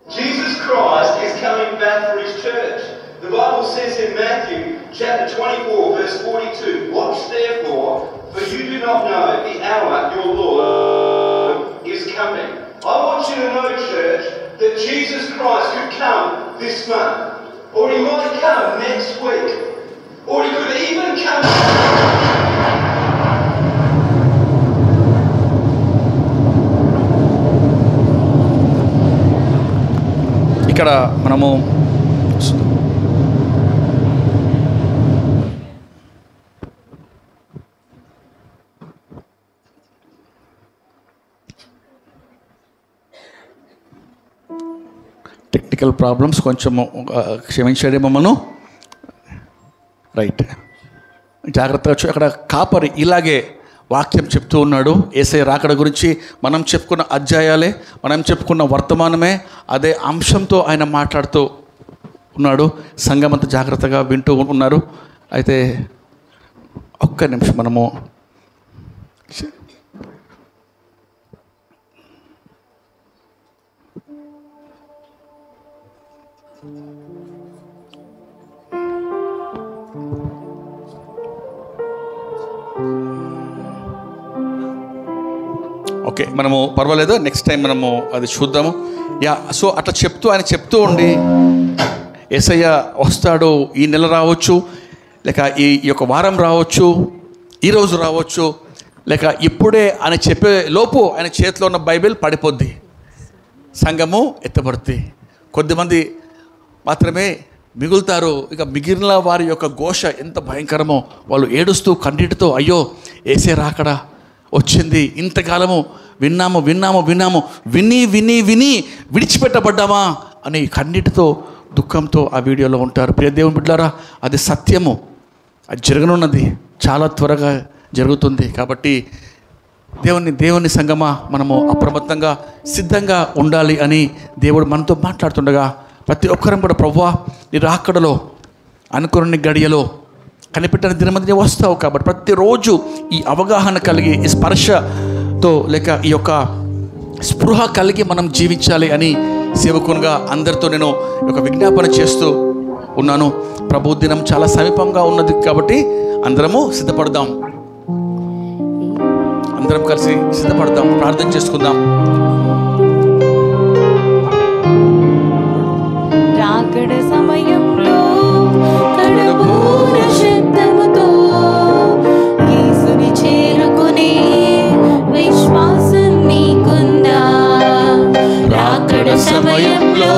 D: Jesus Christ is coming back for his church. The Bible says in Matthew chapter 24 verse 42, watch therefore, for you do not know the hour your Lord is coming. I want you to know, church, that Jesus Christ could come this month, or he might come next week, or he could even come.
A: ఇక్కడ మనము technical problems కొంచెము క్షమించండి మమ్మను. Right, జాగ్రత్తగా అక్కడ కాపరి ఇలాగే వాక్యం చెప్తూ ఉన్నాడు. యేసయ్య రాకడ గురించి మనం చెప్పుకున్న అధ్యాయాలే, మనం చెప్పుకున్న వర్తమానమే, అదే అంశంతో ఆయన మాట్లాడుతూ ఉన్నాడు. సంఘం అంతా జాగ్రత్తగా వింటూ ఉన్నారు. అయితే ఒక్క నిమిషం మనము ఓకే, మనము పర్వాలేదు, నెక్స్ట్ టైం మనము అది చూద్దాము. సో అట్లా ఆయన చెప్తూ ఉండి యేసయ్య వస్తాడు, ఈ నెల రావచ్చు, లేక ఈ యొక్క వారం రావచ్చు, ఈరోజు రావచ్చు, లేక ఇప్పుడే ఆయన చెప్పే లోపు ఆయన చేతిలో ఉన్న బైబిల్ పడిపోద్ది, సంఘము ఎత్తబడుద్ది, కొద్దిమంది మాత్రమే మిగులుతారు. ఇక మిగిలిన వారి యొక్క ఘోష ఎంత భయంకరమో, వాళ్ళు ఏడుస్తూ కన్నీటితో అయ్యో యేసే రాకడా వచ్చింది, ఇంతకాలము విన్నాము విని విడిచిపెట్టబడ్డామా అని కన్నీటితో దుఃఖంతో ఆ వీడియోలో ఉంటారు. ప్రియ దేవుని బిడ్డలారా, అది సత్యము, అది జరగనున్నది, చాలా త్వరగా జరుగుతుంది. కాబట్టి దేవుని సంగమా మనము అప్రమత్తంగా సిద్ధంగా ఉండాలి అని దేవుడు మనతో మాట్లాడుతుండగా ప్రతి ఒక్కరం కూడా ప్రభువా నీ రాకడలో అనుకుని గడియలో కనిపెట్టిన దినమంది వస్తావు. కాబట్టి ప్రతిరోజు ఈ అవగాహన కలిగి, ఈ స్పర్శతో లేక ఈ యొక్క స్పృహ కలిగి మనం జీవించాలి అని సేవకునిగా అందరితో నేను ఒక విజ్ఞాపన చేస్తూ ఉన్నాను. ప్రభు దినం చాలా సమీపంగా ఉన్నది కాబట్టి అందరము సిద్ధపడదాం, అందరం కలిసి సిద్ధపడదాం, ప్రార్థన చేసుకుందాం.
E: రాకడ సమయంలో కడబూర శబ్దముతో యేసుని చేరుకునే విశ్వాసం నీకుందా? రాకడ సమయంలో